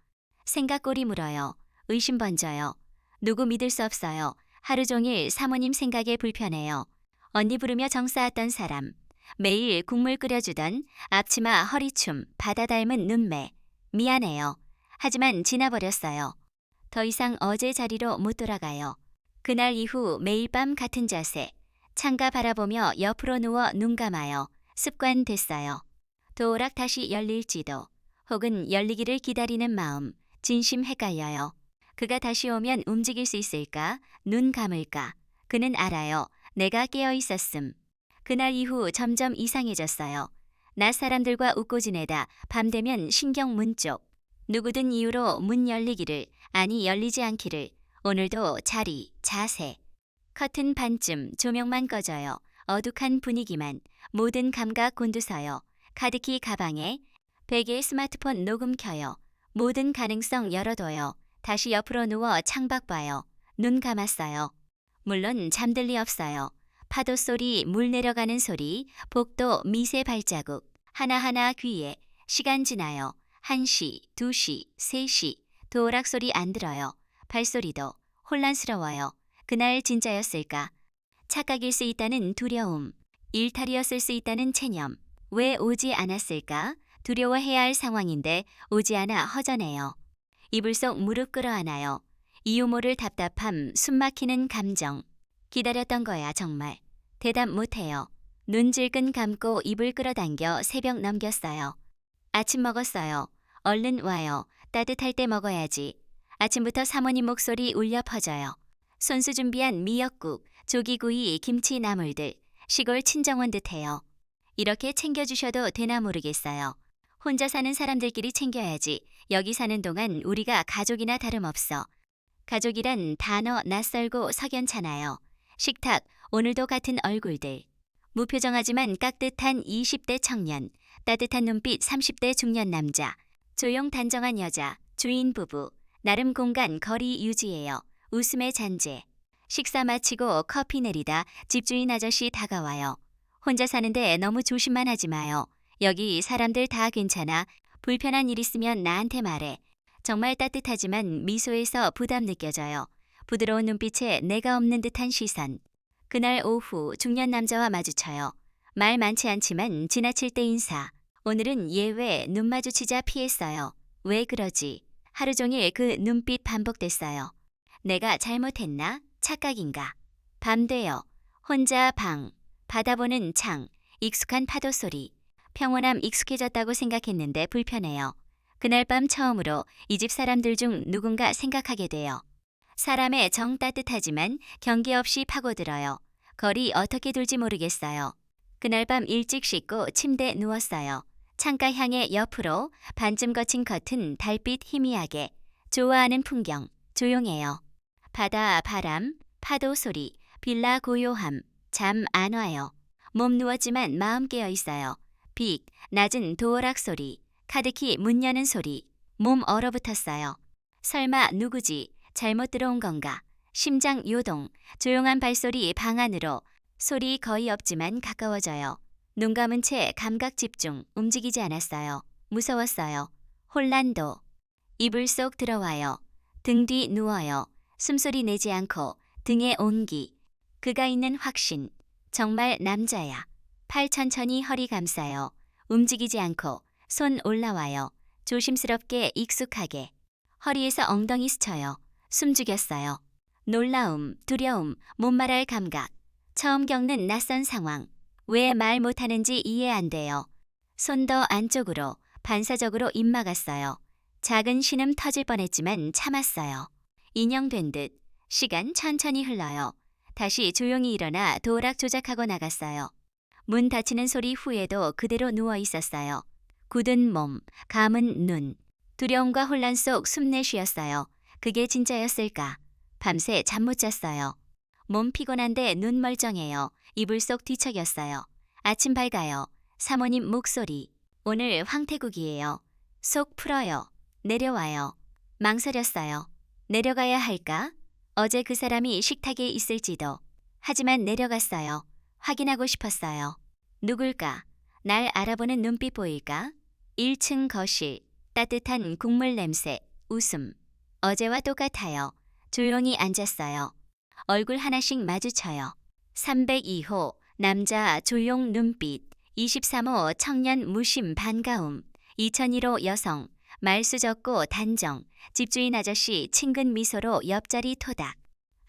생각골이 물어요. 의심 번져요. 누구 믿을 수 없어요. 하루 종일 사모님 생각에 불편해요. 언니 부르며 정 쌓았던 사람. 매일 국물 끓여주던 앞치마 허리춤, 바다 닮은 눈매. 미안해요. 하지만 지나버렸어요. 더 이상 어제 자리로 못 돌아가요. 그날 이후 매일 밤 같은 자세. 창가 바라보며 옆으로 누워 눈 감아요. 습관 됐어요. 도어락 다시 열릴지도. 혹은 열리기를 기다리는 마음. 진심 헷갈려요. 그가 다시 오면 움직일 수 있을까? 눈 감을까? 그는 알아요. 내가 깨어 있었음. 그날 이후 점점 이상해졌어요. 낮 사람들과 웃고 지내다 밤 되면 신경 문 쪽. 누구든 이유로 문 열리기를, 아니 열리지 않기를. 오늘도 자리, 자세. 커튼 반쯤 조명만 꺼져요. 어둑한 분위기만. 모든 감각 곤두서요. 카드키 가방에, 베개에 스마트폰 녹음 켜요. 모든 가능성 열어둬요. 다시 옆으로 누워 창밖 봐요. 눈 감았어요. 물론 잠들 리 없어요. 파도 소리, 물 내려가는 소리, 복도 미세 발자국. 하나하나 귀에. 시간 지나요. 1시, 2시, 3시. 도어락 소리 안 들어요. 발소리도. 혼란스러워요. 그날 진짜였을까? 착각일 수 있다는 두려움. 일탈이었을 수 있다는 체념. 왜 오지 않았을까? 두려워해야 할 상황인데 오지 않아 허전해요. 이불 속 무릎 끌어안아요. 이유 모를 답답함, 숨막히는 감정. 기다렸던 거야 정말. 대답 못해요. 눈 질끈 감고 입을 끌어당겨 새벽 넘겼어요. 아침 먹었어요. 얼른 와요. 따뜻할 때 먹어야지. 아침부터 사모님 목소리 울려 퍼져요. 손수 준비한 미역국, 조기구이, 김치 나물들. 시골 친정원 듯해요. 이렇게 챙겨주셔도 되나 모르겠어요. 혼자 사는 사람들끼리 챙겨야지. 여기 사는 동안 우리가 가족이나 다름없어. 가족이란 단어 낯설고 석연찮아요. 식탁, 오늘도 같은 얼굴들. 무표정하지만 깍듯한 20대 청년, 따뜻한 눈빛 30대 중년 남자, 조용 단정한 여자, 주인 부부. 나름 공간 거리 유지해요. 웃음의 잔재. 식사 마치고 커피 내리다 집주인 아저씨 다가와요. 혼자 사는데 너무 조심만 하지 마요. 여기 사람들 다 괜찮아. 불편한 일 있으면 나한테 말해. 정말 따뜻하지만 미소에서 부담 느껴져요. 부드러운 눈빛에 내가 없는 듯한 시선. 그날 오후 중년 남자와 마주쳐요. 말 많지 않지만 지나칠 때 인사. 오늘은 예외 눈 마주치자 피했어요. 왜 그러지? 하루 종일 그 눈빛 반복됐어요. 내가 잘못했나? 착각인가? 밤 되어 혼자 방, 바다 보는 창, 익숙한 파도 소리. 평온함 익숙해졌다고 생각했는데 불편해요. 그날 밤 처음으로 이 집 사람들 중 누군가 생각하게 돼요. 사람의 정 따뜻하지만 경계 없이 파고들어요. 거리 어떻게 둘지 모르겠어요. 그날 밤 일찍 씻고 침대에 누웠어요. 창가 향해 옆으로 반쯤 거친 커튼 달빛 희미하게. 좋아하는 풍경, 조용해요. 바다 바람, 파도 소리, 빌라 고요함, 잠 안 와요. 몸 누웠지만 마음 깨어 있어요. 빅, 낮은 도어락 소리, 카드키 문 여는 소리, 몸 얼어붙었어요. 설마 누구지? 잘못 들어온 건가? 심장 요동, 조용한 발소리 방 안으로. 소리 거의 없지만 가까워져요. 눈 감은 채 감각 집중, 움직이지 않았어요. 무서웠어요. 혼란도. 이불 속 들어와요. 등 뒤 누워요. 숨소리 내지 않고 등에 온기. 그가 있는 확신. 정말 남자야. 팔 천천히 허리 감싸요. 움직이지 않고 손 올라와요. 조심스럽게 익숙하게. 허리에서 엉덩이 스쳐요. 숨죽였어요. 놀라움, 두려움, 못 말할 감각. 처음 겪는 낯선 상황. 왜 말 못하는지 이해 안 돼요. 손 더 안쪽으로 반사적으로 입 막았어요. 작은 신음 터질 뻔했지만 참았어요. 인형된 듯 시간 천천히 흘러요. 다시 조용히 일어나 도어락 조작하고 나갔어요. 문 닫히는 소리 후에도 그대로 누워 있었어요. 굳은 몸, 감은 눈. 두려움과 혼란 속 숨내 쉬었어요. 그게 진짜였을까? 밤새 잠 못 잤어요. 몸 피곤한데 눈 멀쩡해요. 이불 속 뒤척였어요. 아침 밝아요. 사모님 목소리. 오늘 황태국이에요. 속 풀어요. 내려와요. 망설였어요. 내려가야 할까? 어제 그 사람이 식탁에 있을지도. 하지만 내려갔어요. 확인하고 싶었어요. 누굴까? 날 알아보는 눈빛 보일까? 1층 거실. 따뜻한 국물 냄새. 웃음. 어제와 똑같아요. 조용히 앉았어요. 얼굴 하나씩 마주쳐요. 302호 남자 조용 눈빛. 23호 청년 무심 반가움. 2001호 여성 말수 적고 단정. 집주인 아저씨 친근 미소로 옆자리 토닥.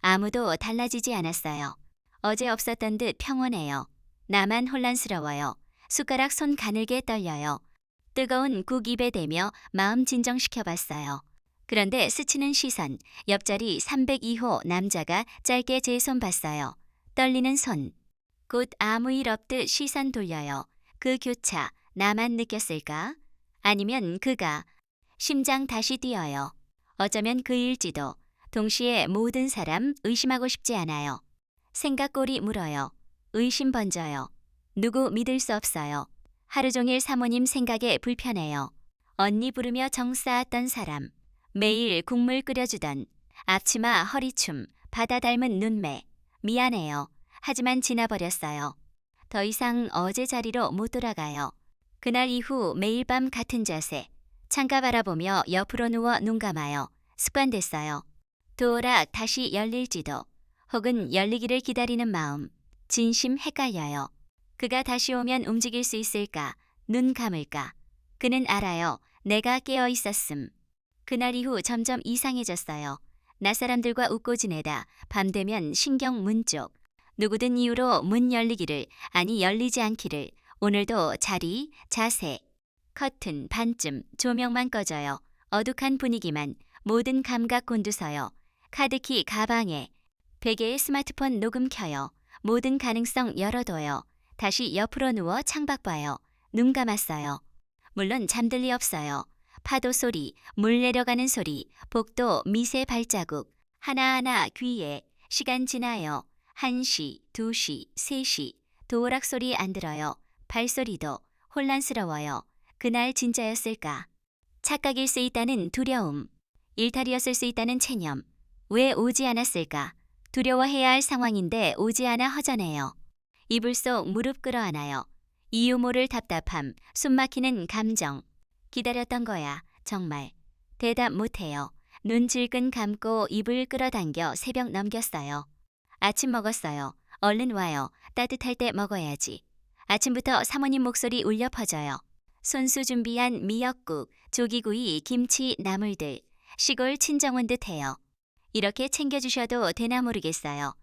아무도 달라지지 않았어요. 어제 없었던 듯 평온해요. 나만 혼란스러워요. 숟가락 손 가늘게 떨려요. 뜨거운 국 입에 대며 마음 진정시켜봤어요. 그런데 스치는 시선, 옆자리 302호 남자가 짧게 제 손 봤어요. 떨리는 손. 곧 아무 일 없듯 시선 돌려요. 그 교차, 나만 느꼈을까? 아니면 그가. 심장 다시 뛰어요. 어쩌면 그일지도. 동시에 모든 사람 의심하고 싶지 않아요. 생각골이 물어요. 의심 번져요. 누구 믿을 수 없어요. 하루 종일 사모님 생각에 불편해요. 언니 부르며 정 쌓았던 사람. 매일 국물 끓여주던. 앞치마 허리춤, 바다 닮은 눈매. 미안해요. 하지만 지나버렸어요. 더 이상 어제 자리로 못 돌아가요. 그날 이후 매일 밤 같은 자세. 창가 바라보며 옆으로 누워 눈 감아요. 습관됐어요. 도어락 다시 열릴지도. 혹은 열리기를 기다리는 마음. 진심 헷갈려요. 그가 다시 오면 움직일 수 있을까? 눈 감을까? 그는 알아요. 내가 깨어 있었음. 그날 이후 점점 이상해졌어요. 낯사람들과 웃고 지내다 밤 되면 신경 문 쪽. 누구든 이유로 문 열리기를, 아니 열리지 않기를. 오늘도 자리, 자세. 커튼 반쯤 조명만 꺼져요. 어둑한 분위기만. 모든 감각 곤두서요. 카드키 가방에. 베개에 스마트폰 녹음 켜요. 모든 가능성 열어둬요. 다시 옆으로 누워 창밖 봐요. 눈 감았어요. 물론 잠들 리 없어요. 파도 소리, 물 내려가는 소리, 복도 미세 발자국. 하나하나 귀에. 시간 지나요. 1시, 2시, 3시. 도어락 소리 안 들어요. 발소리도. 혼란스러워요. 그날 진짜였을까? 착각일 수 있다는 두려움. 일탈이었을 수 있다는 체념. 왜 오지 않았을까? 두려워해야 할 상황인데 오지 않아 허전해요. 이불 속 무릎 끌어안아요. 이유 모를 답답함, 숨막히는 감정. 기다렸던 거야, 정말. 대답 못해요. 눈 질끈 감고 입을 끌어당겨 새벽 넘겼어요. 아침 먹었어요. 얼른 와요. 따뜻할 때 먹어야지. 아침부터 사모님 목소리 울려 퍼져요. 손수 준비한 미역국, 조기구이, 김치, 나물들. 시골 친정 온 듯해요. 이렇게 챙겨주셔도 되나 모르겠어요.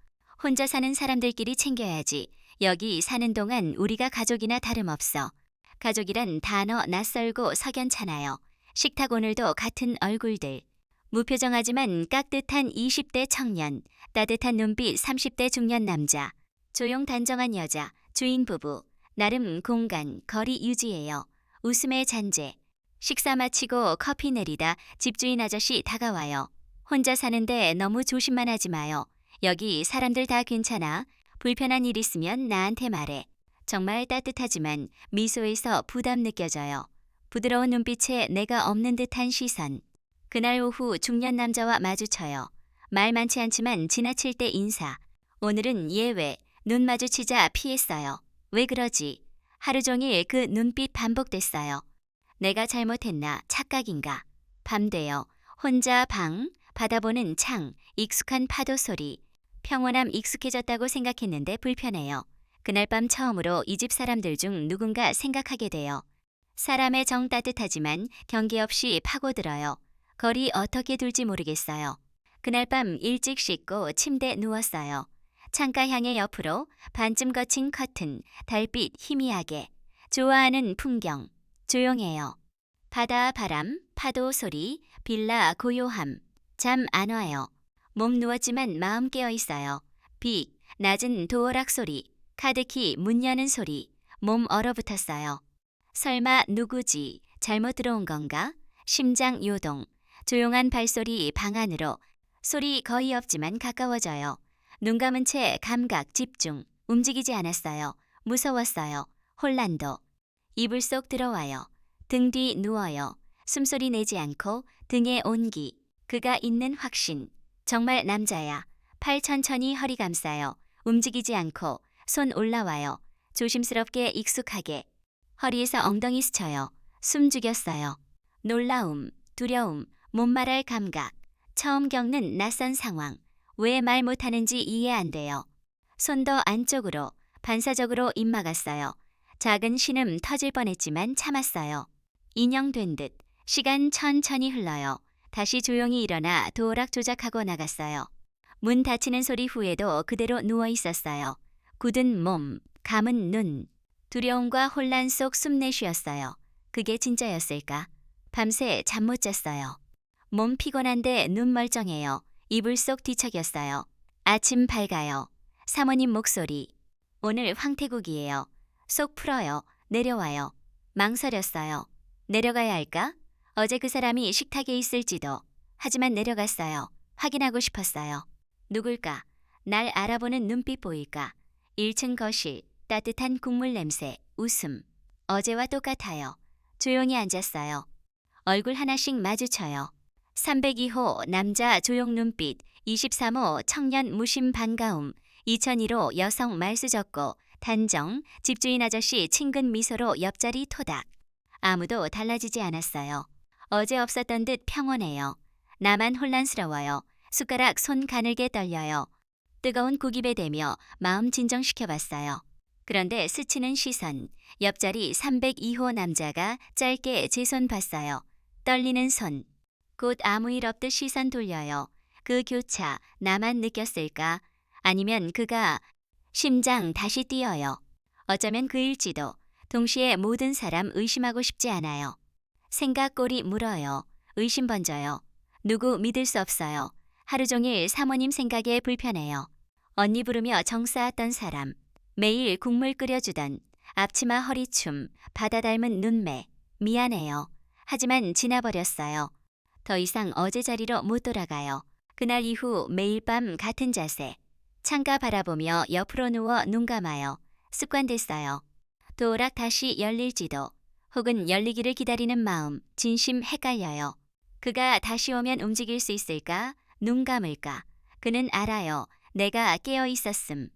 혼자 사는 사람들끼리 챙겨야지. 여기 사는 동안 우리가 가족이나 다름없어. 가족이란 단어 낯설고 석연찮아요. 식탁 오늘도 같은 얼굴들. 무표정하지만 깍듯한 20대 청년, 따뜻한 눈빛 30대 중년 남자, 조용 단정한 여자, 주인 부부, 나름 공간, 거리 유지해요. 웃음의 잔재. 식사 마치고 커피 내리다 집주인 아저씨 다가와요. 혼자 사는데 너무 조심만 하지 마요. 여기 사람들 다 괜찮아. 불편한 일 있으면 나한테 말해. 정말 따뜻하지만 미소에서 부담 느껴져요. 부드러운 눈빛에 내가 없는 듯한 시선. 그날 오후 중년 남자와 마주쳐요. 말 많지 않지만 지나칠 때 인사. 오늘은 예외. 눈 마주치자 피했어요. 왜 그러지? 하루 종일 그 눈빛 반복됐어요. 내가 잘못했나? 착각인가? 밤 돼요. 혼자 방, 바다보는 창, 익숙한 파도 소리. 평온함 익숙해졌다고 생각했는데 불편해요. 그날 밤 처음으로 이 집 사람들 중 누군가 생각하게 돼요. 사람의 정 따뜻하지만 경계 없이 파고들어요. 거리 어떻게 둘지 모르겠어요. 그날 밤 일찍 씻고 침대에 누웠어요. 창가 향해 옆으로 반쯤 거친 커튼, 달빛 희미하게. 좋아하는 풍경, 조용해요. 바다 바람, 파도 소리, 빌라 고요함. 잠 안 와요. 몸 누웠지만 마음 깨어 있어요. 빅, 낮은 도어락 소리, 카드키 문 여는 소리, 몸 얼어붙었어요. 설마 누구지? 잘못 들어온 건가? 심장 요동, 조용한 발소리 방 안으로. 소리 거의 없지만 가까워져요. 눈 감은 채 감각 집중, 움직이지 않았어요. 무서웠어요. 혼란도. 이불 속 들어와요. 등 뒤 누워요. 숨소리 내지 않고 등에 온기. 그가 있는 확신. 정말 남자야. 팔 천천히 허리 감싸요. 움직이지 않고 손 올라와요. 조심스럽게 익숙하게. 허리에서 엉덩이 스쳐요. 숨 죽였어요. 놀라움, 두려움, 못 말할 감각. 처음 겪는 낯선 상황. 왜 말 못하는지 이해 안 돼요. 손 더 안쪽으로, 반사적으로 입 막았어요. 작은 신음 터질 뻔했지만 참았어요. 인형된 듯 시간 천천히 흘러요. 다시 조용히 일어나 도어락 조작하고 나갔어요. 문 닫히는 소리 후에도 그대로 누워 있었어요. 굳은 몸, 감은 눈. 두려움과 혼란 속 숨 내쉬었어요. 그게 진짜였을까? 밤새 잠 못 잤어요. 몸 피곤한데 눈 멀쩡해요. 이불 속 뒤척였어요. 아침 밝아요. 사모님 목소리. 오늘 황태국이에요. 속 풀어요. 내려와요. 망설였어요. 내려가야 할까? 어제 그 사람이 식탁에 있을지도. 하지만 내려갔어요. 확인하고 싶었어요. 누굴까? 날 알아보는 눈빛 보일까? 1층 거실, 따뜻한 국물 냄새, 웃음. 어제와 똑같아요. 조용히 앉았어요. 얼굴 하나씩 마주쳐요. 302호 남자 조용 눈빛, 23호 청년 무심 반가움, 2001호 여성 말수 적고 단정, 집주인 아저씨 친근 미소로 옆자리 토닥. 아무도 달라지지 않았어요. 어제 없었던 듯 평온해요. 나만 혼란스러워요. 숟가락 손 가늘게 떨려요. 뜨거운 국입에 대며 마음 진정시켜봤어요. 그런데 스치는 시선, 옆자리 302호 남자가 짧게 제 손 봤어요. 떨리는 손. 곧 아무 일 없듯 시선 돌려요. 그 교차 나만 느꼈을까? 아니면 그가 심장 다시 뛰어요. 어쩌면 그일지도. 동시에 모든 사람 의심하고 싶지 않아요. 생각골이 물어요. 의심 번져요. 누구 믿을 수 없어요. 하루 종일 사모님 생각에 불편해요. 언니 부르며 정 쌓았던 사람. 매일 국물 끓여주던 앞치마 허리춤, 바다 닮은 눈매. 미안해요. 하지만 지나버렸어요. 더 이상 어제 자리로 못 돌아가요. 그날 이후 매일 밤 같은 자세. 창가 바라보며 옆으로 누워 눈 감아요. 습관됐어요. 도어락 다시 열릴지도. 혹은 열리기를 기다리는 마음, 진심 헷갈려요. 그가 다시 오면 움직일 수 있을까? 눈 감을까? 그는 알아요. 내가 깨어 있었음.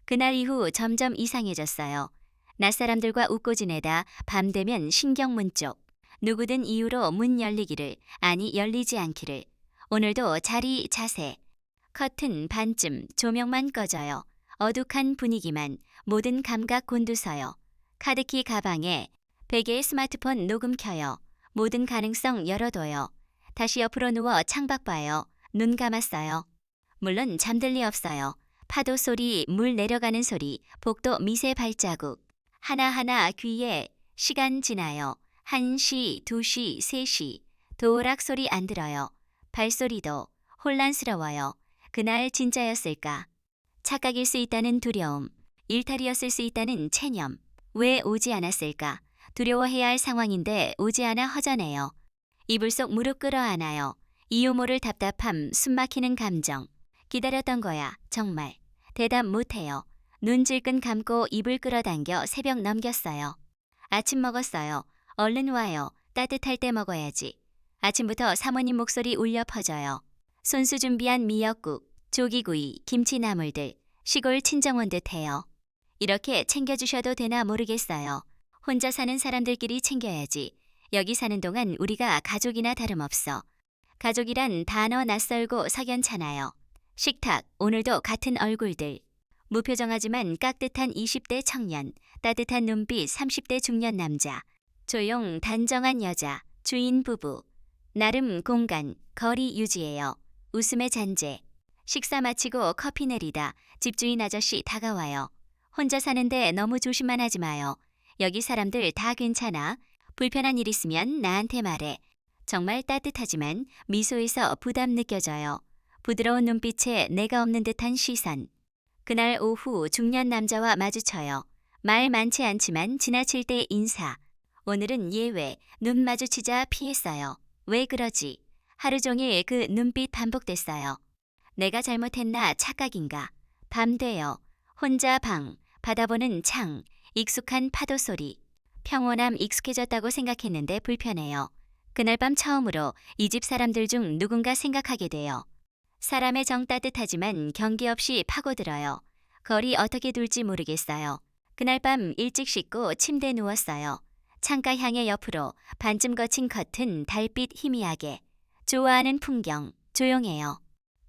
그날 이후 점점 이상해졌어요. 낯사람들과 웃고 지내다 밤 되면 신경문 쪽. 누구든 이유로 문 열리기를, 아니 열리지 않기를. 오늘도 자리, 자세. 커튼 반쯤 조명만 꺼져요. 어둑한 분위기만, 모든 감각 곤두서요. 카드키 가방에 베개에 스마트폰 녹음 켜요. 모든 가능성 열어둬요. 다시 옆으로 누워 창밖 봐요. 눈 감았어요. 물론 잠들 리 없어요. 파도 소리, 물 내려가는 소리, 복도 미세 발자국. 하나하나 귀에 시간 지나요. 1시, 2시, 3시. 도락 소리 안 들어요. 발소리도 혼란스러워요. 그날 진짜였을까? 착각일 수 있다는 두려움. 일탈이었을 수 있다는 체념. 왜 오지 않았을까? 두려워해야 할 상황인데 오지 않아 허전해요. 이불 속 무릎 끌어안아요. 이유 모를 답답함, 숨막히는 감정. 기다렸던 거야, 정말. 대답 못해요. 눈 질끈 감고 입을 끌어당겨 새벽 넘겼어요. 아침 먹었어요. 얼른 와요. 따뜻할 때 먹어야지. 아침부터 사모님 목소리 울려 퍼져요. 손수 준비한 미역국, 조기구이, 김치나물들, 시골 친정 온 듯해요. 이렇게 챙겨주셔도 되나 모르겠어요. 혼자 사는 사람들끼리 챙겨야지. 여기 사는 동안 우리가 가족이나 다름없어. 가족이란 단어 낯설고 석연찮아요. 식탁, 오늘도 같은 얼굴들. 무표정하지만 깍듯한 20대 청년, 따뜻한 눈빛 30대 중년 남자. 조용 단정한 여자, 주인 부부. 나름 공간, 거리 유지해요. 웃음의 잔재. 식사 마치고 커피 내리다 집주인 아저씨 다가와요. 혼자 사는데 너무 조심만 하지 마요. 여기 사람들 다 괜찮아. 불편한 일 있으면 나한테 말해. 정말 따뜻하지만 미소에서 부담 느껴져요. 부드러운 눈빛에 내가 없는 듯한 시선. 그날 오후 중년 남자와 마주쳐요. 말 많지 않지만 지나칠 때 인사. 오늘은 예외. 눈 마주치자 피했어요. 왜 그러지? 하루 종일 그 눈빛 반복됐어요. 내가 잘못했나 착각인가? 밤 돼요. 혼자 방, 바다보는 창, 익숙한 파도 소리. 평온함 익숙해졌다고 생각했는데 불편해요. 그날 밤 처음으로 이 집 사람들 중 누군가 생각하게 돼요. 사람의 정 따뜻하지만 경계 없이 파고들어요. 거리 어떻게 둘지 모르겠어요. 그날 밤 일찍 씻고 침대에 누웠어요. 창가 향해 옆으로 반쯤 거친 커튼 달빛 희미하게. 좋아하는 풍경, 조용해요.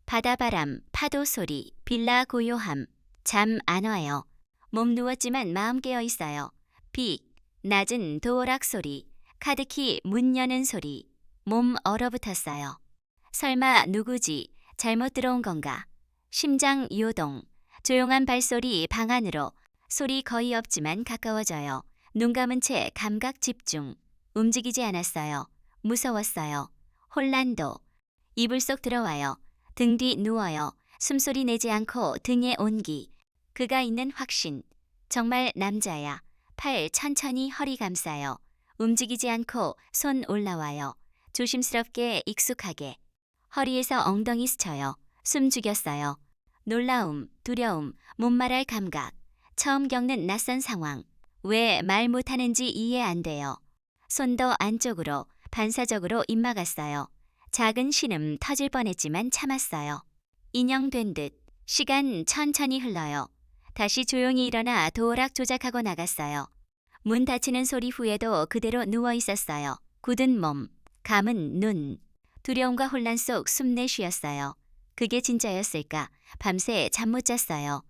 바다바람, 파도 소리, 빌라 고요함. 잠 안 와요. 몸 누웠지만 마음 깨어 있어요. 빅, 낮은 도어락 소리, 카드키 문 여는 소리. 몸 얼어붙었어요. 설마 누구지? 잘못 들어온 건가? 심장 요동. 조용한 발소리 방 안으로. 소리 거의 없지만 가까워져요. 눈 감은 채 감각 집중. 움직이지 않았어요. 무서웠어요. 혼란도. 이불 속 들어와요. 등 뒤 누워요. 숨소리 내지 않고 등에 온기. 그가 있는 확신. 정말 남자야. 팔 천천히 허리 감싸요. 움직이지 않고 손 올라와요. 조심스럽게 익숙하게. 허리에서 엉덩이 스쳐요. 숨 죽였어요. 놀라움, 두려움, 못 말할 감각. 처음 겪는 낯선 상황. 왜 말 못하는지 이해 안 돼요. 손도 안쪽으로, 반사적으로 입 막았어요. 작은 신음 터질 뻔했지만 참았어요. 인형된 듯. 시간 천천히 흘러요. 다시 조용히 일어나 도어락 조작하고 나갔어요. 문 닫히는 소리 후에도 그대로 누워 있었어요. 굳은 몸, 감은 눈. 두려움과 혼란 속 숨 내쉬었어요. 그게 진짜였을까? 밤새 잠 못 잤어요.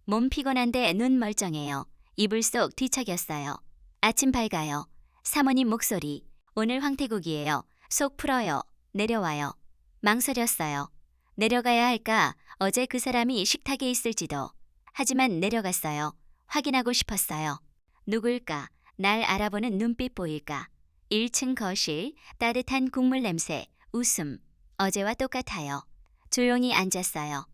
몸 피곤한데 눈 멀쩡해요. 이불 속 뒤척였어요. 아침 밝아요. 사모님 목소리. 오늘 황태국이에요. 속 풀어요. 내려와요. 망설였어요. 내려가야 할까? 어제 그 사람이 식탁에 있을지도. 하지만 내려갔어요. 확인하고 싶었어요. 누굴까? 날 알아보는 눈빛 보일까? 1층 거실, 따뜻한 국물 냄새, 웃음. 어제와 똑같아요. 조용히 앉았어요.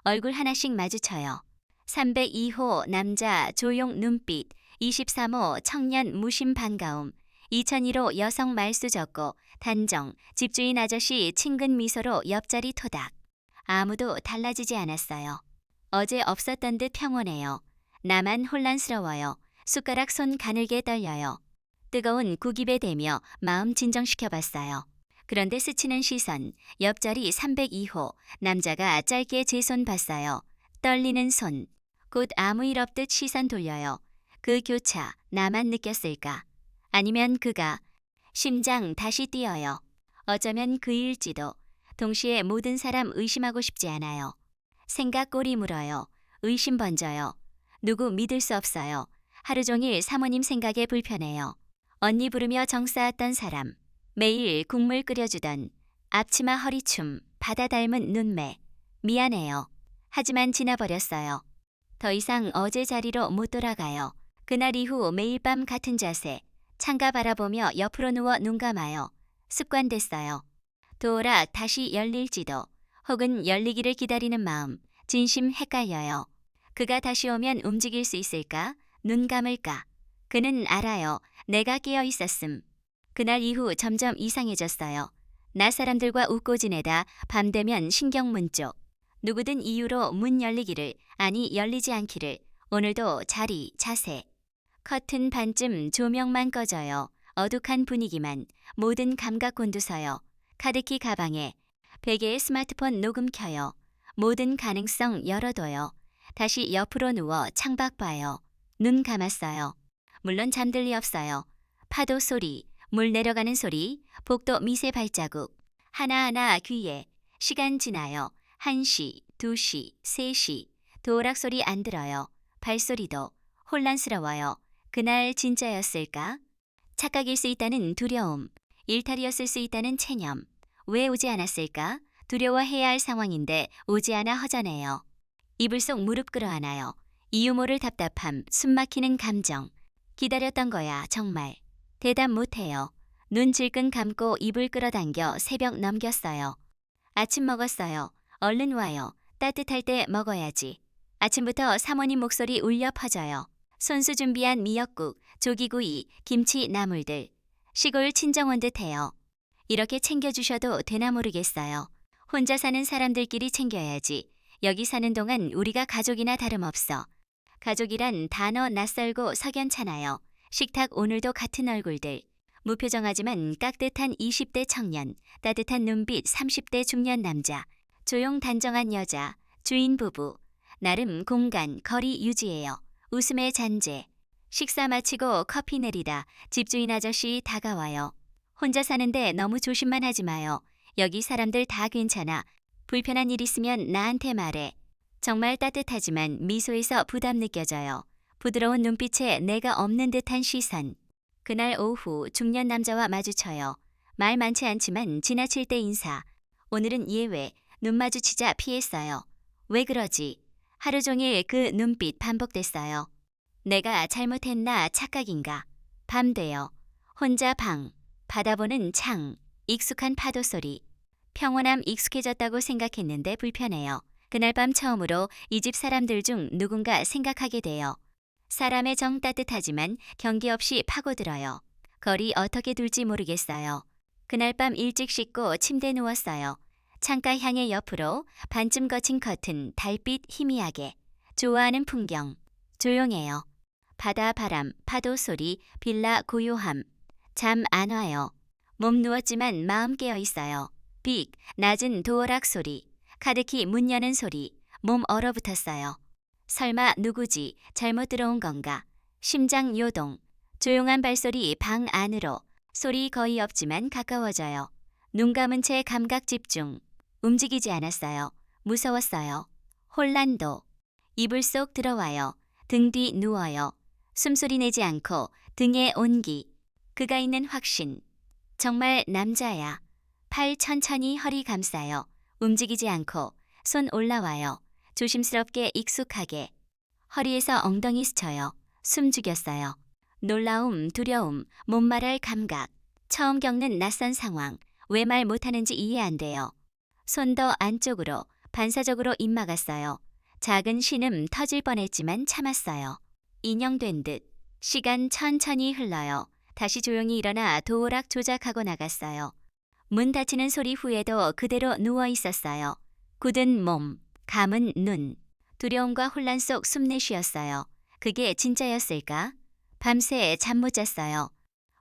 얼굴 하나씩 마주쳐요. 302호 남자 조용 눈빛, 23호 청년 무심 반가움, 2001호 여성 말수 적고 단정, 집주인 아저씨 친근 미소로 옆자리 토닥. 아무도 달라지지 않았어요. 어제 없었던 듯 평온해요. 나만 혼란스러워요. 숟가락 손 가늘게 떨려요. 뜨거운 국입에 대며 마음 진정시켜봤어요. 그런데 스치는 시선, 옆자리 302호, 남자가 짧게 제 손 봤어요. 떨리는 손. 곧 아무 일 없듯 시선 돌려요. 그 교차, 나만 느꼈을까? 아니면 그가. 심장 다시 뛰어요. 어쩌면 그일지도. 동시에 모든 사람 의심하고 싶지 않아요. 생각 꼬리 물어요. 의심 번져요. 누구 믿을 수 없어요. 하루 종일 사모님 생각에 불편해요. 언니 부르며 정 쌓았던 사람. 매일 국물 끓여주던. 앞치마 허리춤, 바다 닮은 눈매. 미안해요. 하지만 지나버렸어요. 더 이상 어제 자리로 못 돌아가요. 그날 이후 매일 밤 같은 자세, 창가 바라보며 옆으로 누워 눈 감아요. 습관됐어요. 도어락 다시 열릴지도 혹은 열리기를 기다리는 마음, 진심 헷갈려요. 그가 다시 오면 움직일 수 있을까? 눈 감을까? 그는 알아요. 내가 깨어 있었음. 그날 이후 점점 이상해졌어요. 나 사람들과 웃고 지내다 밤 되면 신경문쪽. 누구든 이유로 문 열리기를, 아니 열리지 않기를. 오늘도 자리, 자세. 커튼 반쯤 조명만 꺼져요. 어둑한 분위기만. 모든 감각 곤두서요. 카드키 가방에. 베개에 스마트폰 녹음 켜요. 모든 가능성 열어둬요. 다시 옆으로 누워 창밖 봐요. 눈 감았어요. 물론 잠들 리 없어요. 파도 소리, 물 내려가는 소리, 복도 미세 발자국. 하나하나 귀에. 시간 지나요. 1시, 2시, 3시. 도어락 소리 안 들어요. 발소리도. 혼란스러워요. 그날 진짜였을까? 착각일 수 있다는 두려움. 일탈이었을 수 있다는 체념. 왜 오지 않았을까? 두려워해야 할 상황인데 오지 않아 허전해요. 이불 속 무릎 끌어안아요. 이유 모를 답답함, 숨막히는 감정. 기다렸던 거야, 정말. 대답 못해요. 눈 질끈 감고 입을 끌어당겨 새벽 넘겼어요. 아침 먹었어요. 얼른 와요. 따뜻할 때 먹어야지. 아침부터 사모님 목소리 울려 퍼져요. 손수 준비한 미역국, 조기구이, 김치 나물들. 시골 친정 온 듯해요. 이렇게 챙겨주셔도 되나 모르겠어요. 혼자 사는 사람들끼리 챙겨야지. 여기 사는 동안 우리가 가족이나 다름없어. 가족이란 단어 낯설고 석연찮아요. 식탁 오늘도 같은 얼굴들. 무표정하지만 깍듯한 20대 청년, 따뜻한 눈빛 30대 중년 남자, 조용 단정한 여자, 주인 부부. 나름 공간, 거리 유지해요. 웃음의 잔재. 식사 마치고 커피 내리다 집주인 아저씨 다가와요. 혼자 사는데 너무 조심만 하지 마요. 여기 사람들 다 괜찮아. 불편한 일 있으면 나한테 말해. 정말 따뜻하지만 미소에서 부담 느껴져요. 부드러운 눈빛에 내가 없는 듯한 시선. 그날 오후 중년 남자와 마주쳐요. 말 많지 않지만 지나칠 때 인사. 오늘은 예외. 눈 마주치자 피했어요. 왜 그러지? 하루 종일 그 눈빛 반복됐어요. 내가 잘못했나 착각인가? 밤 돼요. 혼자 방. 바다 보는 창. 익숙한 파도 소리. 평온함 익숙해졌다고 생각했는데 불편해요. 그날 밤 처음으로 이 집 사람들 중 누군가 생각하게 돼요. 사람의 정 따뜻하지만 경계 없이 파고들어요. 거리 어떻게 둘지 모르겠어요. 그날 밤 일찍 씻고 침대에 누웠어요. 창가 향해 옆으로 반쯤 거친 커튼, 달빛 희미하게. 좋아하는 풍경. 조용해요. 바다 바람, 파도 소리, 빌라 고요함. 잠 안 와요. 몸 누웠지만 마음 깨어 있어요. 빅, 낮은 도어락 소리. 카드키 문 여는 소리. 몸 얼어붙었어요. 설마 누구지? 잘못 들어온 건가? 심장 요동. 조용한 발소리 방 안으로. 소리 거의 없지만 가까워져요. 눈 감은 채 감각 집중. 움직이지 않았어요. 무서웠어요. 혼란도. 이불 속 들어와요. 등 뒤 누워요. 숨소리 내지 않고 등에 온기. 그가 있는 확신. 정말 남자야. 팔 천천히 허리 감싸요. 움직이지 않고 손 올라와요. 조심스럽게 익숙하게. 허리에서 엉덩이 스쳐요. 숨 죽였어요. 놀라움, 두려움, 못 말할 감각. 처음 겪는 낯선 상황. 왜 말 못하는지 이해 안 돼요. 손 더 안쪽으로 반사적으로 입 막았어요. 작은 신음 터질 뻔했지만 참았어요. 인형된 듯. 시간 천천히 흘러요. 다시 조용히 일어나 도어락 조작하고 나갔어요. 문 닫히는 소리 후에도 그대로 누워 있었어요. 굳은 몸, 감은 눈. 두려움과 혼란 속 숨내 쉬었어요. 그게 진짜였을까? 밤새 잠 못 잤어요.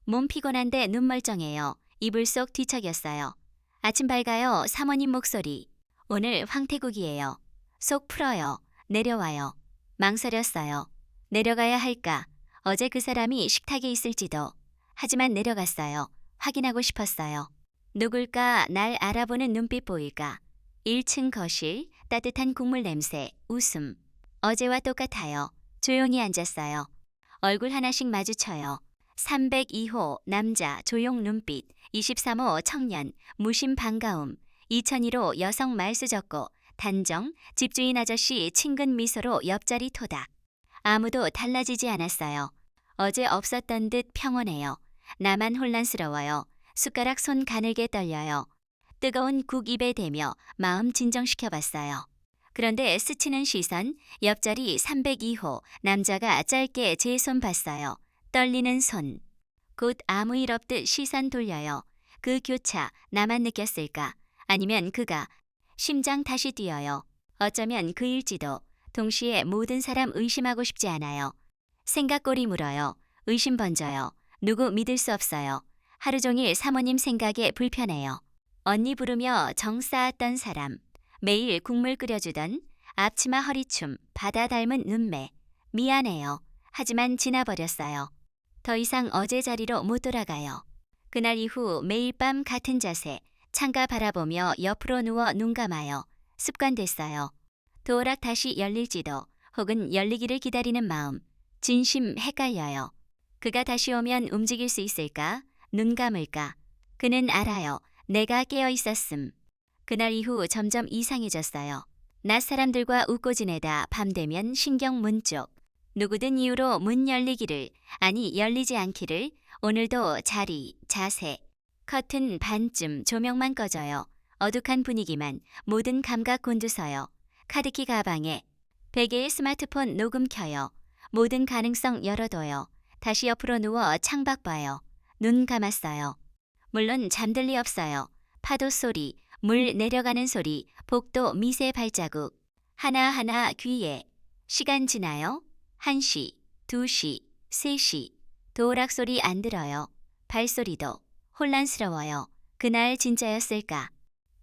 몸 피곤한데 눈 멀쩡해요. 이불 속 뒤척였어요. 아침 밝아요. 사모님 목소리. 오늘 황태국이에요. 속 풀어요. 내려와요. 망설였어요. 내려가야 할까? 어제 그 사람이 식탁에 있을지도. 하지만 내려갔어요. 확인하고 싶었어요. 누굴까? 날 알아보는 눈빛 보일까? 1층 거실, 따뜻한 국물 냄새, 웃음. 어제와 똑같아요. 조용히 앉았어요. 얼굴 하나씩 마주쳐요. 302호 남자 조용 눈빛, 23호 청년 무심 반가움, 2002호 여성 말수 적고 단정, 집주인 아저씨 친근 미소로 옆자리 토닥. 아무도 달라지지 않았어요. 어제 없었던 듯 평온해요. 나만 혼란스러워요. 숟가락 손 가늘게 떨려요. 뜨거운 국 입에 대며 마음 진정시켜봤어요. 그런데 스치는 시선, 옆자리 302호 남자가 짧게 제 손 봤어요. 떨리는 손. 곧 아무 일 없듯 시선 돌려요. 그 교차 나만 느꼈을까? 아니면 그가? 심장 다시 뛰어요. 어쩌면 그일지도. 동시에 모든 사람 의심하고 싶지 않아요. 생각골이 물어요. 의심 번져요. 누구 믿을 수 없어요. 하루 종일 사모님 생각에 불편해요. 언니 부르며 정 쌓았던 사람. 매일 국물 끓여주던 앞치마 허리춤, 바다 닮은 눈매. 미안해요. 하지만 지나버렸어요. 더 이상 어제 자리로 못 돌아가요. 그날 이후 매일 밤 같은 자세, 창가 바라보며 옆으로 누워 눈 감아요. 습관됐어요. 도어락 다시 열릴지도 혹은 열리기를 기다리는 마음. 진심 헷갈려요. 그가 다시 오면 움직일 수 있을까? 눈 감을까? 그는 알아요. 내가 깨어 있었음. 그날 이후 점점 이상해졌어요. 낯 사람들과 웃고 지내다 밤 되면 신경 문 쪽. 누구든 이유로 문 열리기를, 아니 열리지 않기를. 오늘도 자리, 자세. 커튼 반쯤 조명만 꺼져요. 어둑한 분위기만, 모든 감각 곤두서요. 카드키 가방에 베개에 스마트폰 녹음 켜요. 모든 가능성 열어둬요. 다시 옆으로 누워 창밖 봐요. 눈 감았어요. 물론 잠들 리 없어요. 파도 소리, 물 내려가는 소리, 복도 미세 발자국. 하나하나 귀에. 시간 지나요? 1시, 2시, 3시. 도어락 소리 안 들어요. 발소리도. 혼란스러워요. 그날 진짜였을까?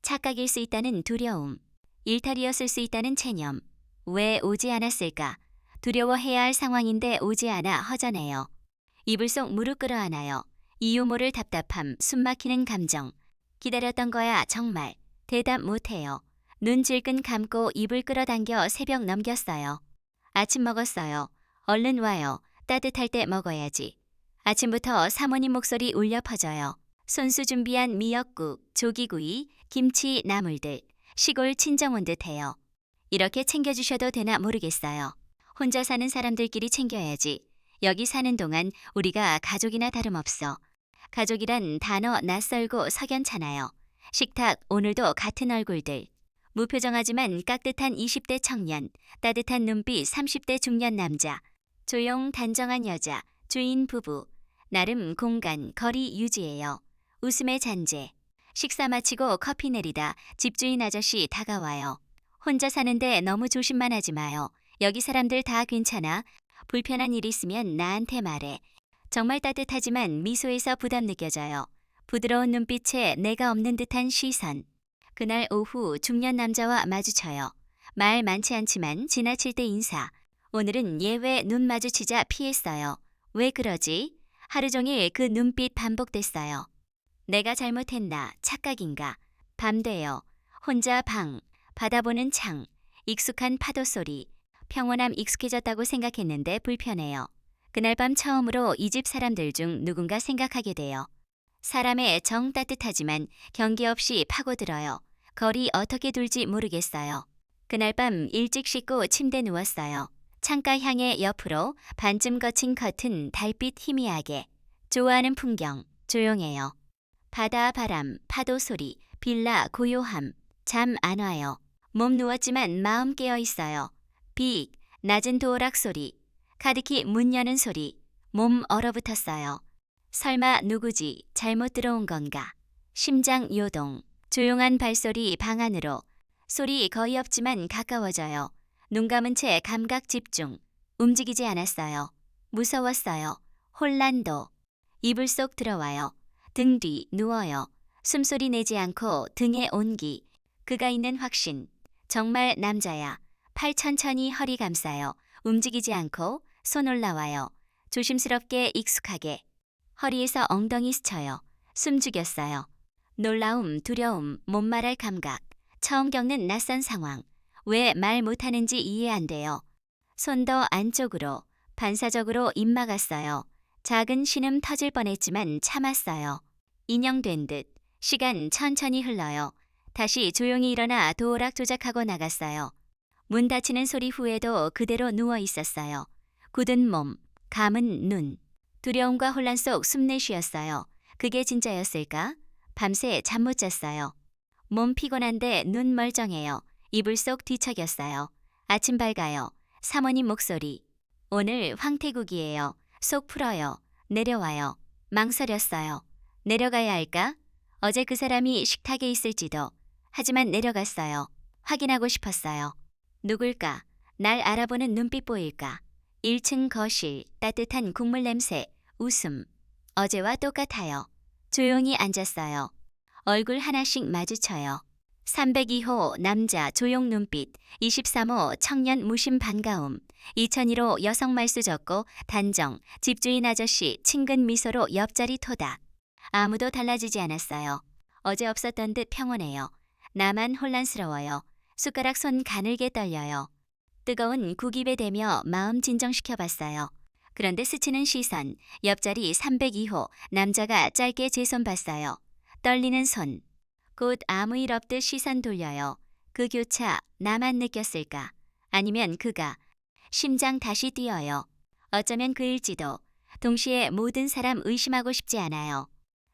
착각일 수 있다는 두려움. 일탈이었을 수 있다는 체념. 왜 오지 않았을까? 두려워해야 할 상황인데 오지 않아 허전해요. 이불 속 무릎 끌어안아요. 이유 모를 답답함, 숨막히는 감정. 기다렸던 거야 정말. 대답 못해요. 눈 질끈 감고 입을 끌어당겨 새벽 넘겼어요. 아침 먹었어요. 얼른 와요. 따뜻할 때 먹어야지. 아침부터 사모님 목소리 울려 퍼져요. 손수 준비한 미역국, 조기구이, 김치, 나물들. 시골 친정 온 듯해요. 이렇게 챙겨주셔도 되나 모르겠어요. 혼자 사는 사람들끼리 챙겨야지. 여기 사는 동안 우리가 가족이나 다름없어. 가족이란 단어 낯설고 석연찮아요. 식탁 오늘도 같은 얼굴들. 무표정하지만 깍듯한 20대 청년, 따뜻한 눈빛 30대 중년 남자. 조용 단정한 여자, 주인 부부. 나름 공간, 거리 유지해요. 웃음의 잔재. 식사 마치고 커피 내리다 집주인 아저씨 다가와요. 혼자 사는데 너무 조심만 하지 마요. 여기 사람들 다 괜찮아. 불편한 일 있으면 나한테 말해. 정말 따뜻하지만 미소에서 부담 느껴져요. 부드러운 눈빛에 내가 없는 듯한 시선. 그날 오후 중년 남자와 마주쳐요. 말 많지 않지만 지나칠 때 인사. 오늘은 예외 눈 마주치자 피했어요. 왜 그러지? 하루 종일 그 눈빛 반복됐어요. 내가 잘못했나? 착각인가? 밤 돼요. 혼자 방, 바다보는 창, 익숙한 파도 소리. 평온함 익숙해졌다고 생각했는데 불편해요. 그날 밤 처음으로 이 집 사람들 중 누군가 생각하게 돼요. 사람의 정 따뜻하지만 경계 없이 파고들어요. 거리 어떻게 둘지 모르겠어요. 그날 밤 일찍 씻고 침대 누웠어요. 창가 향해 옆으로 반쯤 거친 커튼 달빛 희미하게. 좋아하는 풍경, 조용해요. 바다 바람, 파도 소리, 빌라 고요함. 잠 안 와요. 몸 누웠지만 마음 깨어 있어요. 빅, 낮은 도어락 소리, 카드키 문 여는 소리. 몸 얼어붙었어요. 설마 누구지? 잘못 들어온 건가? 심장 요동, 조용한 발소리 방 안으로. 소리 거의 없지만 가까워져요. 눈 감은 채 감각 집중. 움직이지 않았어요. 무서웠어요. 혼란도. 이불 속 들어와요. 등 뒤 누워요. 숨소리 내지 않고 등에 온기. 그가 있는 확신. 정말 남자야. 팔 천천히 허리 감싸요. 움직이지 않고 손 올라와요. 조심스럽게 익숙하게. 허리에서 엉덩이 스쳐요. 숨 죽였어요. 놀라움, 두려움, 못 말할 감각. 처음 겪는 낯선 상황. 왜 말 못하는지 이해 안 돼요. 손 더 안쪽으로. 반사적으로 입 막았어요. 작은 신음 터질 뻔했지만 참았어요. 인형된 듯. 시간 천천히 흘러요. 다시 조용히 일어나 도어락 조작하고 나갔어요. 문 닫히는 소리 후에도 그대로 누워 있었어요. 굳은 몸, 감은 눈. 두려움과 혼란 속 숨내 쉬었어요. 그게 진짜였을까? 밤새 잠 못 잤어요. 몸 피곤한데 눈 멀쩡해요. 이불 속 뒤척였어요. 아침 밝아요. 사모님 목소리. 오늘 황태국이에요. 속 풀어요. 내려와요. 망설였어요. 내려가야 할까? 어제 그 사람이 식탁에 있을지도. 하지만 내려갔어요. 확인하고 싶었어요. 누굴까? 날 알아보는 눈빛 보일까? 1층 거실, 따뜻한 국물 냄새, 웃음. 어제와 똑같아요. 조용히 앉았어요. 얼굴 하나씩 마주쳐요. 302호 남자 조용 눈빛, 23호 청년 무심 반가움, 2001호 여성 말수 적고 단정, 집주인 아저씨 친근 미소로 옆자리 토닥. 아무도 달라지지 않았어요. 어제 없었던 듯 평온해요. 나만 혼란스러워요. 숟가락 손 가늘게 떨려요. 뜨거운 국입에 대며 마음 진정시켜봤어요. 그런데 스치는 시선, 옆자리 302호 남자가 짧게 제 손 봤어요. 떨리는 손. 곧 아무 일 없듯 시선 돌려요. 그 교차 나만 느꼈을까? 아니면 그가. 심장 다시 뛰어요. 어쩌면 그일지도. 동시에 모든 사람 의심하고 싶지 않아요.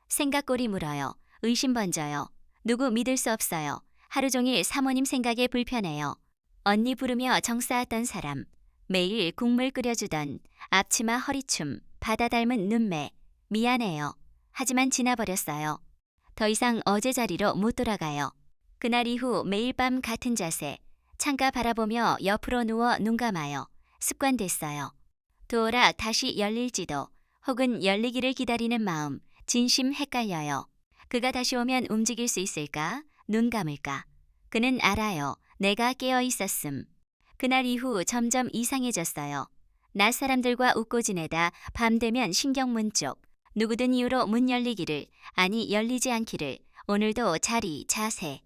생각골이 물어요. 의심 번져요. 누구 믿을 수 없어요. 하루 종일 사모님 생각에 불편해요. 언니 부르며 정 쌓았던 사람. 매일 국물 끓여주던 앞치마 허리춤, 바다 닮은 눈매. 미안해요. 하지만 지나버렸어요. 더 이상 어제 자리로 못 돌아가요. 그날 이후 매일 밤 같은 자세. 창가 바라보며 옆으로 누워 눈 감아요. 습관됐어요. 도어락 다시 열릴지도 혹은 열리기를 기다리는 마음. 진심 헷갈려요. 그가 다시 오면 움직일 수 있을까? 눈 감을까? 그는 알아요. 내가 깨어 있었음. 그날 이후 점점 이상해졌어요. 낮 사람들과 웃고 지내다 밤 되면 신경문 쪽. 누구든 이유로 문 열리기를, 아니 열리지 않기를. 오늘도 자리, 자세.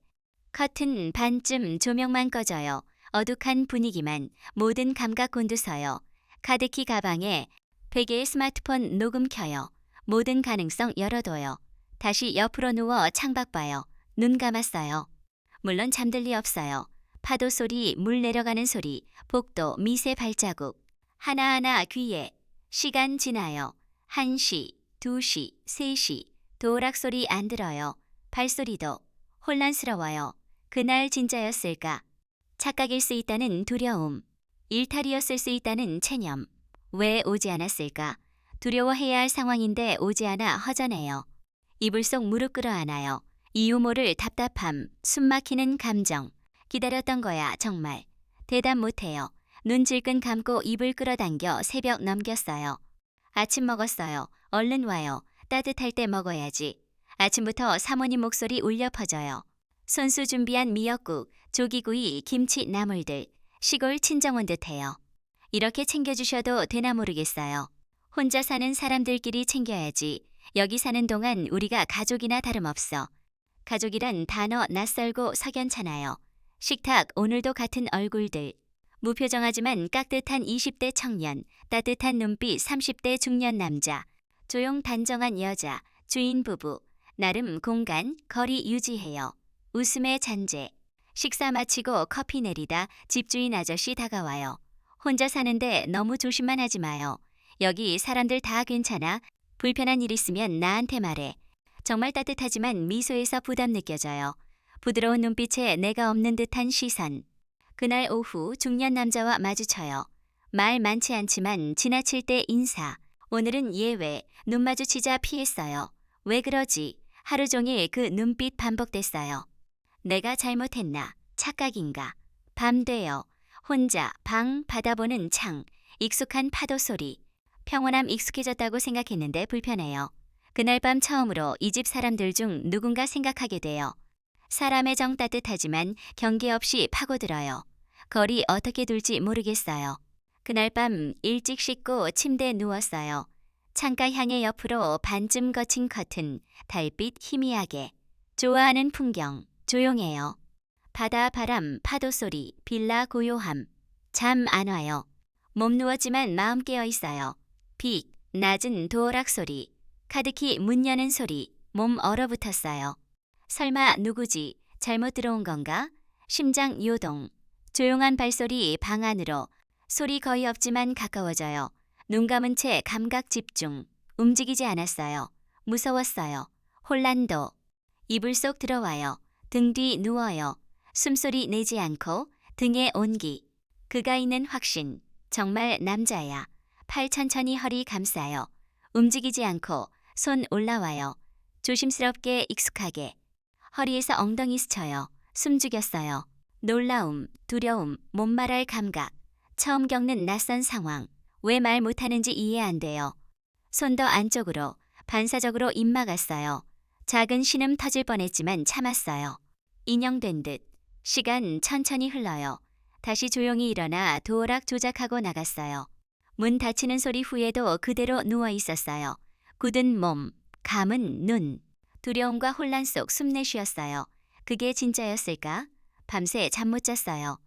커튼 반쯤 조명만 꺼져요. 어둑한 분위기만. 모든 감각 곤두서요. 카드키 가방에 베개에 스마트폰 녹음 켜요. 모든 가능성 열어둬요. 다시 옆으로 누워 창밖 봐요. 눈 감았어요. 물론 잠들 리 없어요. 파도 소리, 물 내려가는 소리, 복도, 미세 발자국. 하나하나 귀에. 시간 지나요. 1시, 2시, 3시. 도락 소리 안 들어요. 발소리도. 혼란스러워요. 그날 진짜였을까? 착각일 수 있다는 두려움. 일탈이었을 수 있다는 체념. 왜 오지 않았을까? 두려워해야 할 상황인데 오지 않아 허전해요. 이불 속 무릎 꿇어안아요. 이유 모를 답답함, 숨막히는 감정. 기다렸던 거야, 정말. 대답 못해요. 눈 질끈 감고 입을 끌어당겨 새벽 넘겼어요. 아침 먹었어요. 얼른 와요. 따뜻할 때 먹어야지. 아침부터 사모님 목소리 울려 퍼져요. 손수 준비한 미역국, 조기구이, 김치 나물들. 시골 친정 온 듯해요. 이렇게 챙겨주셔도 되나 모르겠어요. 혼자 사는 사람들끼리 챙겨야지. 여기 사는 동안 우리가 가족이나 다름없어. 가족이란 단어 낯설고 석연찮아요. 식탁 오늘도 같은 얼굴들. 무표정하지만 깍듯한 20대 청년, 따뜻한 눈빛 30대 중년 남자, 조용 단정한 여자, 주인 부부. 나름 공간, 거리 유지해요. 웃음의 잔재. 식사 마치고 커피 내리다 집주인 아저씨 다가와요. 혼자 사는데 너무 조심만 하지 마요. 여기 사람들 다 괜찮아. 불편한 일 있으면 나한테 말해. 정말 따뜻하지만 미소에서 부담 느껴져요. 부드러운 눈빛에 내가 없는 듯한 시선. 그날 오후 중년 남자와 마주쳐요. 말 많지 않지만 지나칠 때 인사. 오늘은 예외. 눈 마주치자 피했어요. 왜 그러지? 하루 종일 그 눈빛 반복됐어요. 내가 잘못했나? 착각인가? 밤 돼요. 혼자 방 받아보는 창. 익숙한 파도 소리. 평온함 익숙해졌다고 생각했는데 불편해요. 그날 밤 처음으로 이 집 사람들 중 누군가 생각하게 돼요. 사람의 정 따뜻하지만 경계 없이 파고들어요. 거리 어떻게 둘지 모르겠어요. 그날 밤 일찍 씻고 침대에 누웠어요. 창가 향해 옆으로 반쯤 거친 커튼, 달빛 희미하게. 좋아하는 풍경, 조용해요. 바다 바람, 파도 소리, 빌라 고요함. 잠 안 와요. 몸 누웠지만 마음 깨어 있어요. 빛, 낮은 도어락 소리, 카드키 문 여는 소리, 몸 얼어붙었어요. 설마 누구지? 잘못 들어온 건가? 심장 요동. 조용한 발소리 방 안으로. 소리 거의 없지만 가까워져요. 눈 감은 채 감각 집중. 움직이지 않았어요. 무서웠어요. 혼란도. 이불 속 들어와요. 등 뒤 누워요. 숨소리 내지 않고 등에 온기. 그가 있는 확신. 정말 남자야. 팔 천천히 허리 감싸요. 움직이지 않고 손 올라와요. 조심스럽게 익숙하게. 허리에서 엉덩이 스쳐요. 숨 죽였어요. 놀라움, 두려움, 못 말할 감각. 처음 겪는 낯선 상황. 왜 말 못하는지 이해 안 돼요. 손 더 안쪽으로, 반사적으로 입 막았어요. 작은 신음 터질 뻔했지만 참았어요. 인형된 듯. 시간 천천히 흘러요. 다시 조용히 일어나 도어락 조작하고 나갔어요. 문 닫히는 소리 후에도 그대로 누워 있었어요. 굳은 몸, 감은 눈. 두려움과 혼란 속 숨내 쉬었어요. 그게 진짜였을까? 밤새 잠 못 잤어요.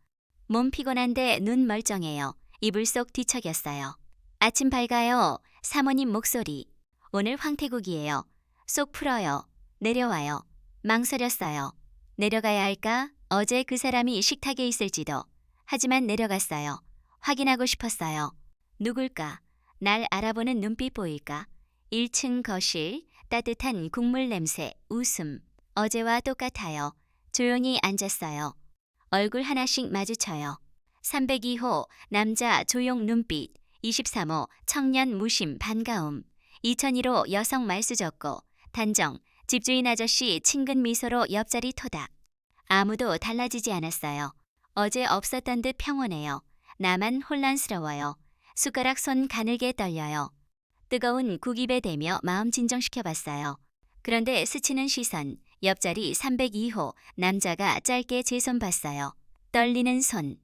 몸 피곤한데 눈 멀쩡해요. 이불 속 뒤척였어요. 아침 밝아요. 사모님 목소리. 오늘 황태국이에요. 쏙 풀어요. 내려와요. 망설였어요. 내려가야 할까? 어제 그 사람이 식탁에 있을지도. 하지만 내려갔어요. 확인하고 싶었어요. 누굴까? 날 알아보는 눈빛 보일까? 1층 거실, 따뜻한 국물 냄새, 웃음. 어제와 똑같아요. 조용히 앉았어요. 얼굴 하나씩 마주쳐요. 302호 남자 조용 눈빛, 23호 청년 무심 반가움, 2001호 여성 말수 적고 단정 집주인 아저씨 친근 미소로 옆자리 토닥. 아무도 달라지지 않았어요. 어제 없었던 듯 평온해요. 나만 혼란스러워요. 숟가락 손 가늘게 떨려요. 뜨거운 국입에 대며 마음 진정시켜봤어요. 그런데 스치는 시선, 옆자리 302호 남자가 짧게 제 손 봤어요. 떨리는 손.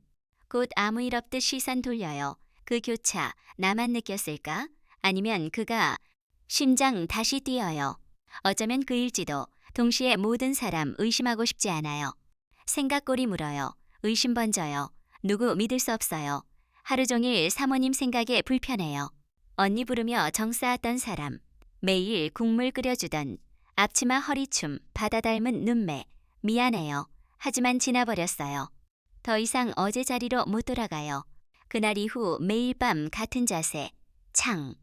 곧 아무 일 없듯 시선 돌려요. 그 교차 나만 느꼈을까? 아니면 그가 심장 다시 뛰어요. 어쩌면 그일지도. 동시에 모든 사람 의심하고 싶지 않아요. 생각골이 물어요. 의심 번져요. 누구 믿을 수 없어요. 하루 종일 사모님 생각에 불편해요. 언니 부르며 정 쌓았던 사람. 매일 국물 끓여주던. 앞치마 허리춤, 바다 닮은 눈매. 미안해요. 하지만 지나버렸어요. 더 이상 어제 자리로 못 돌아가요. 그날 이후 매일 밤 같은 자세. 창.